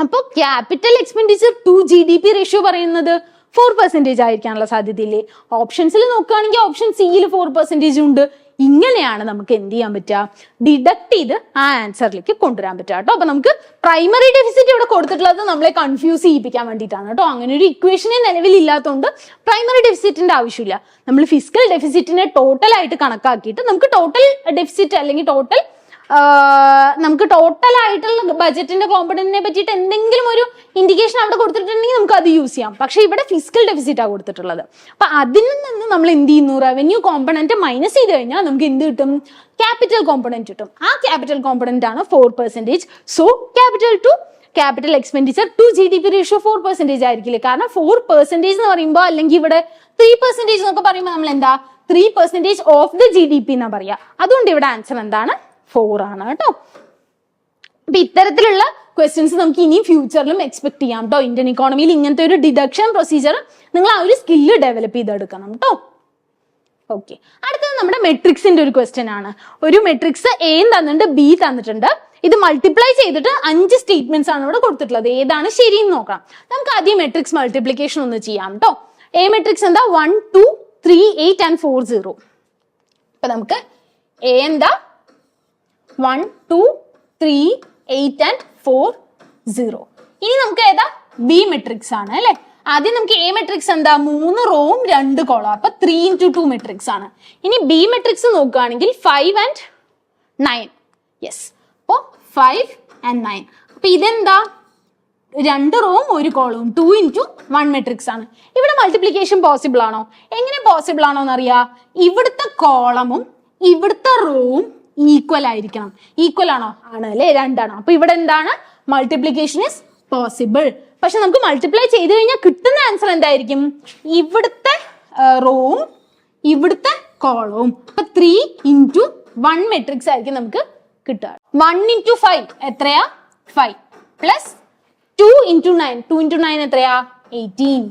അപ്പൊ capital expenditure to GDP ratio പറയുന്നത് 4% ആയിരിക്കാനുള്ള സാധ്യതയില്ലേ. ഓപ്ഷൻസിൽ നോക്കുകയാണെങ്കിൽ ഓപ്ഷൻ സിയിൽ 4% ഉണ്ട്. ഇങ്ങനെയാണ് നമുക്ക് എന്ത് ചെയ്യാൻ പറ്റുക? ഡിഡക്ട് ചെയ്ത് ആ ആൻസറിലേക്ക് കൊണ്ടുവരാൻ പറ്റുക കേട്ടോ. അപ്പൊ നമുക്ക് പ്രൈമറി ഡെഫിസിറ്റ് ഇവിടെ കൊടുത്തിട്ടുള്ളത് നമ്മളെ കൺഫ്യൂസ് ചെയ്യിപ്പിക്കാൻ വേണ്ടിയിട്ടാണ് കേട്ടോ. അങ്ങനെ ഒരു ഇക്വേഷനെ നിലവിലില്ലാത്തതുകൊണ്ട് പ്രൈമറി ഡെഫിസിറ്റിന്റെ ആവശ്യമില്ല. നമ്മൾ ഫിസിക്കൽ ഡെഫിസിറ്റിനെ ടോട്ടൽ ആയിട്ട് കണക്കാക്കിയിട്ട് നമുക്ക് ടോട്ടൽ ഡെഫിസിറ്റ് അല്ലെങ്കിൽ നമുക്ക് ടോട്ടൽ ആയിട്ടുള്ള ബജറ്റിന്റെ കോമ്പണന്റിനെ പറ്റിയിട്ട് എന്തെങ്കിലും ഒരു ഇൻഡിക്കേഷൻ അവിടെ കൊടുത്തിട്ടുണ്ടെങ്കിൽ നമുക്ക് അത് യൂസ് ചെയ്യാം. പക്ഷെ ഇവിടെ ഫിസിക്കൽ ഡെഫിസിറ്റ് ആണ് കൊടുത്തിട്ടുള്ളത്. അപ്പൊ അതിൽ നിന്ന് നമ്മൾ എന്ത് ചെയ്യുന്നു? റവന്യൂ കോമ്പണന്റ് മൈനസ് ചെയ്ത് കഴിഞ്ഞാൽ നമുക്ക് എന്ത് കിട്ടും? ക്യാപിറ്റൽ കോമ്പണന്റ് കിട്ടും. ആ ക്യാപിറ്റൽ കോമ്പണന്റ് ആണ് 4%. So capital expenditure to GDP ratio 4% ആയിരിക്കില്ലേ. കാരണം 4% എന്ന് പറയുമ്പോൾ അല്ലെങ്കിൽ ഇവിടെ 3% എന്നൊക്കെ പറയുമ്പോൾ നമ്മൾ എന്താ 3% ഓഫ് ദ GDP എന്നാ പറയാ. അതുകൊണ്ട് ഇവിടെ ആൻസർ എന്താണ്? 4 ആണ് കേട്ടോ. അപ്പൊ ഇത്തരത്തിലുള്ള ക്വസ്റ്റ്യൻസ് നമുക്ക് ഇനിയും ഫ്യൂച്ചറിലും എക്സ്പെക്ട് ചെയ്യാം കേട്ടോ. ഇന്ത്യൻ ഇക്കോണമിയിൽ ഇങ്ങനത്തെ ഒരു ഡിഡക്ഷൻ പ്രൊസീജിയർ നിങ്ങൾ ആ ഒരു സ്കില്ല് ഡെവലപ്പ് ചെയ്തെടുക്കണം കേട്ടോ. ഓക്കെ, അടുത്തത് നമ്മുടെ മെട്രിക്സിന്റെ ഒരു ക്വസ്റ്റ്യൻ ആണ്. ഒരു മെട്രിക്സ് എ തന്നിട്ടുണ്ട്, ബി തന്നിട്ടുണ്ട്. ഇത് മൾട്ടിപ്ലൈ ചെയ്തിട്ട് 5 സ്റ്റേറ്റ്മെന്റ്സ് ആണ് ഇവിടെ കൊടുത്തിട്ടുള്ളത്. ഏതാണ് ശരിയെന്ന് നോക്കാം. നമുക്ക് ആദ്യം മെട്രിക്സ് മൾട്ടിപ്ലിക്കേഷൻ ഒന്ന് ചെയ്യാം കേട്ടോ. എ മെട്രിക്സ് എന്താ? 1 2 3 8 and 4 0. അപ്പൊ നമുക്ക് എ എന്താ? 1 2 3 8 and 4 0. ഇനി നമുക്ക് ഏതാ? ബി മെട്രിക്സ് ആണ് അല്ലെ. ആദ്യം നമുക്ക് എ മെട്രിക്സ് എന്താ? 3 റോവും 2 കോളം. അപ്പൊ 3 into 2 മെട്രിക്സ് ആണ്. ഇനി ബി മെട്രിക്സ് നോക്കുകയാണെങ്കിൽ 5 and 9. യെസ്, അപ്പോ 5 and 9. അപ്പൊ ഇതെന്താ? 2 റോവും 1 കോളവും 2 into 1 മെട്രിക്സ് ആണ്. ഇവിടെ മൾട്ടിപ്ലിക്കേഷൻ പോസിബിൾ ആണോ? എങ്ങനെ പോസിബിൾ ആണോ എന്നറിയാ? ഇവിടുത്തെ കോളമും ഇവിടുത്തെ റോവും ഈക്വൽ ആയിരിക്കണം. ഈക്വൽ ആണോ? ആണ് അല്ലെ, 2 ആണ്. അപ്പൊ ഇവിടെ എന്താണ്? Multiplication is possible. പക്ഷെ നമുക്ക് മൾട്ടിപ്ലൈ ചെയ്ത് കഴിഞ്ഞാൽ കിട്ടുന്ന ആൻസർ എന്തായിരിക്കും? ഇവിടുത്തെ റോവും ഇവിടുത്തെ കോളവും. അപ്പൊ 3 into 1 മെട്രിക്സ് ആയിരിക്കും നമുക്ക് കിട്ടുക. 1 into 5 എത്രയാ? 5 പ്ലസ് 2 into 9. 2 into 9 എത്രയാ? 18.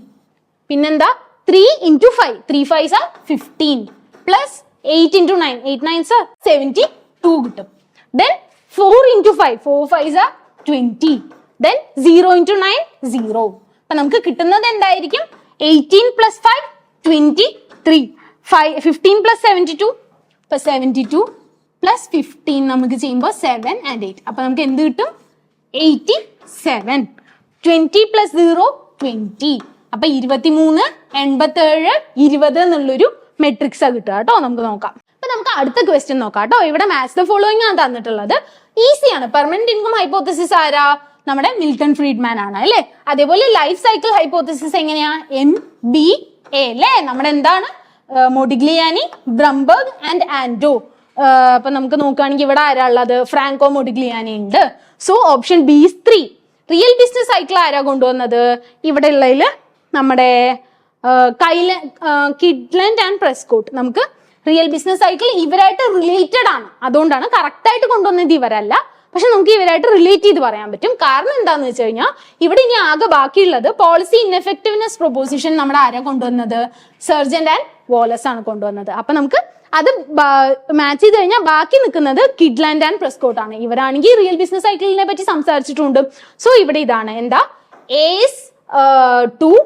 പിന്നെന്താ? 3 into 5. 3 5s are 15 plus 8 into 9. 8 9s are 72 കിട്ടും. Then 4 into 5. 4 5s are 20. Then 0 into 9 0. അപ്പൊ നമുക്ക് കിട്ടുന്നത് എന്തായിരിക്കും? 18 plus 5 23. 15 plus 72. അപ്പൊ 72 plus 15 നമുക്ക് ചെയ്യുമ്പോൾ 7 and 8. അപ്പൊ നമുക്ക് എന്ത് കിട്ടും? 87. 20 plus 0 20. അപ്പൊ 23 87 20 എന്നുള്ളൊരു മെട്രിക്സ് കിട്ടുക കേട്ടോ. നമുക്ക് നോക്കാം. അപ്പൊ നമുക്ക് അടുത്ത ക്വസ്റ്റ്യൻ നോക്കാം കേട്ടോ. ഇവിടെ മാച്ച് ദ ഫോളോയിങ് ആണ് തന്നിട്ടുള്ളത്. ഈസിയാണ്. പെർമനന്റ് ഇൻകം ഹൈപ്പോത്തസിസ് ആരാ? നമ്മുടെ മിൽട്ടൺ ഫ്രീഡ്മാൻ ആണ് അല്ലെ. അതേപോലെ ലൈഫ് സൈക്കിൾ ഹൈപ്പോത്തസിസ് എങ്ങനെയാ? MBA അല്ലേ. നമ്മുടെ എന്താണ്? മൊഡിഗ്ലിയാനി, ബ്രംബർഗ് ആൻഡ് ആൻഡോ. അപ്പൊ നമുക്ക് നോക്കുകയാണെങ്കിൽ ഇവിടെ ആരാ ഉള്ളത്? ഫ്രാങ്കോ മൊഡിഗ്ലിയാനി ഉണ്ട്. So option B is 3. Real business cycle ആരാ കൊണ്ടുവന്നത്? ഇവിടെ ഉള്ളതില് നമ്മുടെ കിഡ്ലൻഡ് ആൻഡ് പ്രെസ്കോട്ട്. നമുക്ക് റിയൽ ബിസിനസ് സൈക്കിൾ ഇവരായിട്ട് റിലേറ്റഡ് ആണ്. അതുകൊണ്ടാണ് കറക്റ്റ് ആയിട്ട് കൊണ്ടുവന്നത് ഇവരല്ല. പക്ഷെ നമുക്ക് ഇവരായിട്ട് റിലേറ്റ് ചെയ്ത് പറയാൻ പറ്റും. കാരണം എന്താന്ന് വെച്ച് കഴിഞ്ഞാൽ ഇവിടെ ഇനി ആകെ ബാക്കിയുള്ളത് പോളിസി ഇൻഎഫക്റ്റീവ്നെസ് പ്രൊപ്പോസിഷൻ നമ്മുടെ ആരാ കൊണ്ടുവന്നത്? സർജന്റ് ആൻഡ് വോളസ് ആണ് കൊണ്ടുവന്നത്. അപ്പൊ നമുക്ക് അത് മാച്ച് ചെയ്ത് കഴിഞ്ഞാൽ ബാക്കി നിൽക്കുന്നത് കിഡ്ലാൻഡ് ആൻഡ് പ്രെസ്കോട്ട് ആണ്. ഇവരാണെങ്കിൽ റിയൽ ബിസിനസ് സൈക്കിളിനെ പറ്റി സംസാരിച്ചിട്ടുണ്ട്. സോ ഇവിടെ ഇതാണ് എന്താ? A is 2,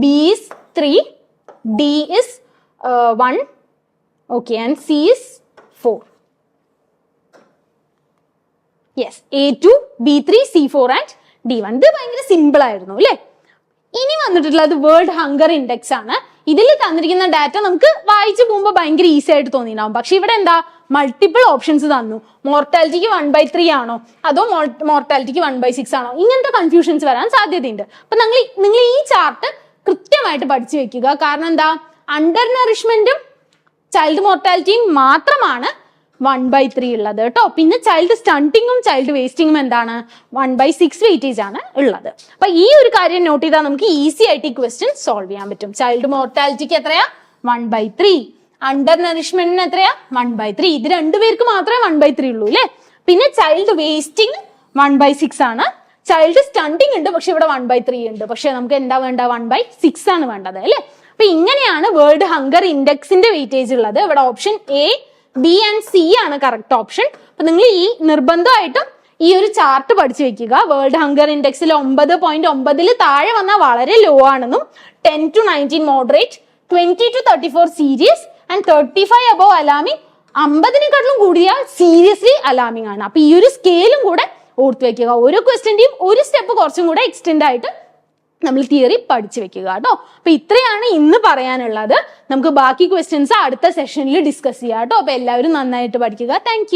B is 3, D is 1, okay, and C is 4. Yes, A2, B3, C4 and D1. ഇത് ഭയങ്കര സിമ്പിൾ ആയിരുന്നു അല്ലേ? ഇനി വന്നിട്ടുള്ളത് വേൾഡ് ഹങ്കർ ഇൻഡെക്സ് ആണ്. ഇതിൽ തന്നിരിക്കുന്ന ഡാറ്റ നമുക്ക് വായിച്ചു പോകുമ്പോൾ ഭയങ്കര ഈസി ആയിട്ട് തോന്നിയിട്ടുണ്ടാവും. പക്ഷെ ഇവിടെ എന്താ, മൾട്ടിപ്പിൾ ഓപ്ഷൻസ് തന്നു. മോർട്ടാലിറ്റിക്ക് 1/3 ആണോ അതോ മോർട്ടാലിറ്റിക്ക് 1/6 ആണോ, ഇങ്ങനത്തെ കൺഫ്യൂഷൻസ് വരാൻ സാധ്യതയുണ്ട്. അപ്പൊ നിങ്ങൾ ഈ ചാർട്ട് കൃത്യമായിട്ട് പഠിച്ചു വെക്കുക. കാരണം എന്താ, അണ്ടർ നറിഷ്മെന്റും ചൈൽഡ് മോർട്ടാലിറ്റിയും മാത്രമാണ് 1/3 ഉള്ളത് കേട്ടോ. പിന്നെ ചൈൽഡ് സ്റ്റണ്ടിങ്ങും ചൈൽഡ് വേസ്റ്റിങ്ങും എന്താണ്, 1/6 വെയിറ്റേജ് ആണ് ഉള്ളത്. അപ്പൊ ഈ ഒരു കാര്യം നോട്ട് ചെയ്താൽ നമുക്ക് ഈസി ആയിട്ട് ഈ ക്വസ്റ്റ്യൻ സോൾവ് ചെയ്യാൻ പറ്റും. ചൈൽഡ് മോർട്ടാലിറ്റിക്ക് എത്രയാ, 1/3. അണ്ടർ നറിഷ്മെന്റിന് എത്രയാ, 1/3. ഇത് രണ്ടുപേർക്ക് മാത്രമേ 1/3 ഉള്ളൂ അല്ലെ. പിന്നെ ചൈൽഡ് വേസ്റ്റിംഗ് 1/6 ആണ്. ചൈൽഡ് സ്റ്റണ്ടിങ് ഉണ്ട്, പക്ഷെ ഇവിടെ 1/3 ഉണ്ട്. പക്ഷെ നമുക്ക് എന്താ വേണ്ട, 1/6 ആണ് വേണ്ടത് അല്ലെ. അപ്പൊ ഇങ്ങനെയാണ് വേൾഡ് ഹങ്കർ ഇൻഡെക്സിന്റെ വെയിറ്റേജ് ഉള്ളത്. ഇവിടെ option A, B and C ആണ് കറക്റ്റ് ഓപ്ഷൻ. അപ്പൊ നിങ്ങൾ ഈ നിർബന്ധമായിട്ടും ഈ ഒരു ചാർട്ട് പഠിച്ചു വെക്കുക. വേൾഡ് ഹങ്കർ ഇൻഡെക്സിൽ 9.9 താഴെ വന്നാൽ വളരെ ലോ ആണെന്നും, 10 to 19 moderate, 20 to 34 serious and 35 above alarming, 50-നെക്കാട്ടിലും കൂടിയാൽ സീരിയസ്ലി അലാമിംഗ് ആണ്. അപ്പൊ ഈ ഒരു സ്കെയിലും കൂടെ ഓർത്ത് വെക്കുക. ഓരോ ക്വസ്റ്റ്യന്റെയും ഒരു സ്റ്റെപ്പ് കുറച്ചും കൂടെ എക്സ്റ്റെൻഡ് ആയിട്ട് നമ്മൾ തിയറി പഠിച്ചു വെക്കുക കേട്ടോ. അപ്പൊ ഇത്രയാണ് ഇന്ന് പറയാനുള്ളത്. നമുക്ക് ബാക്കി ക്വസ്റ്റ്യൻസ് അടുത്ത സെഷനിൽ ഡിസ്കസ് ചെയ്യാം കേട്ടോ. അപ്പൊ എല്ലാവരും നന്നായിട്ട് പഠിക്കുക. താങ്ക്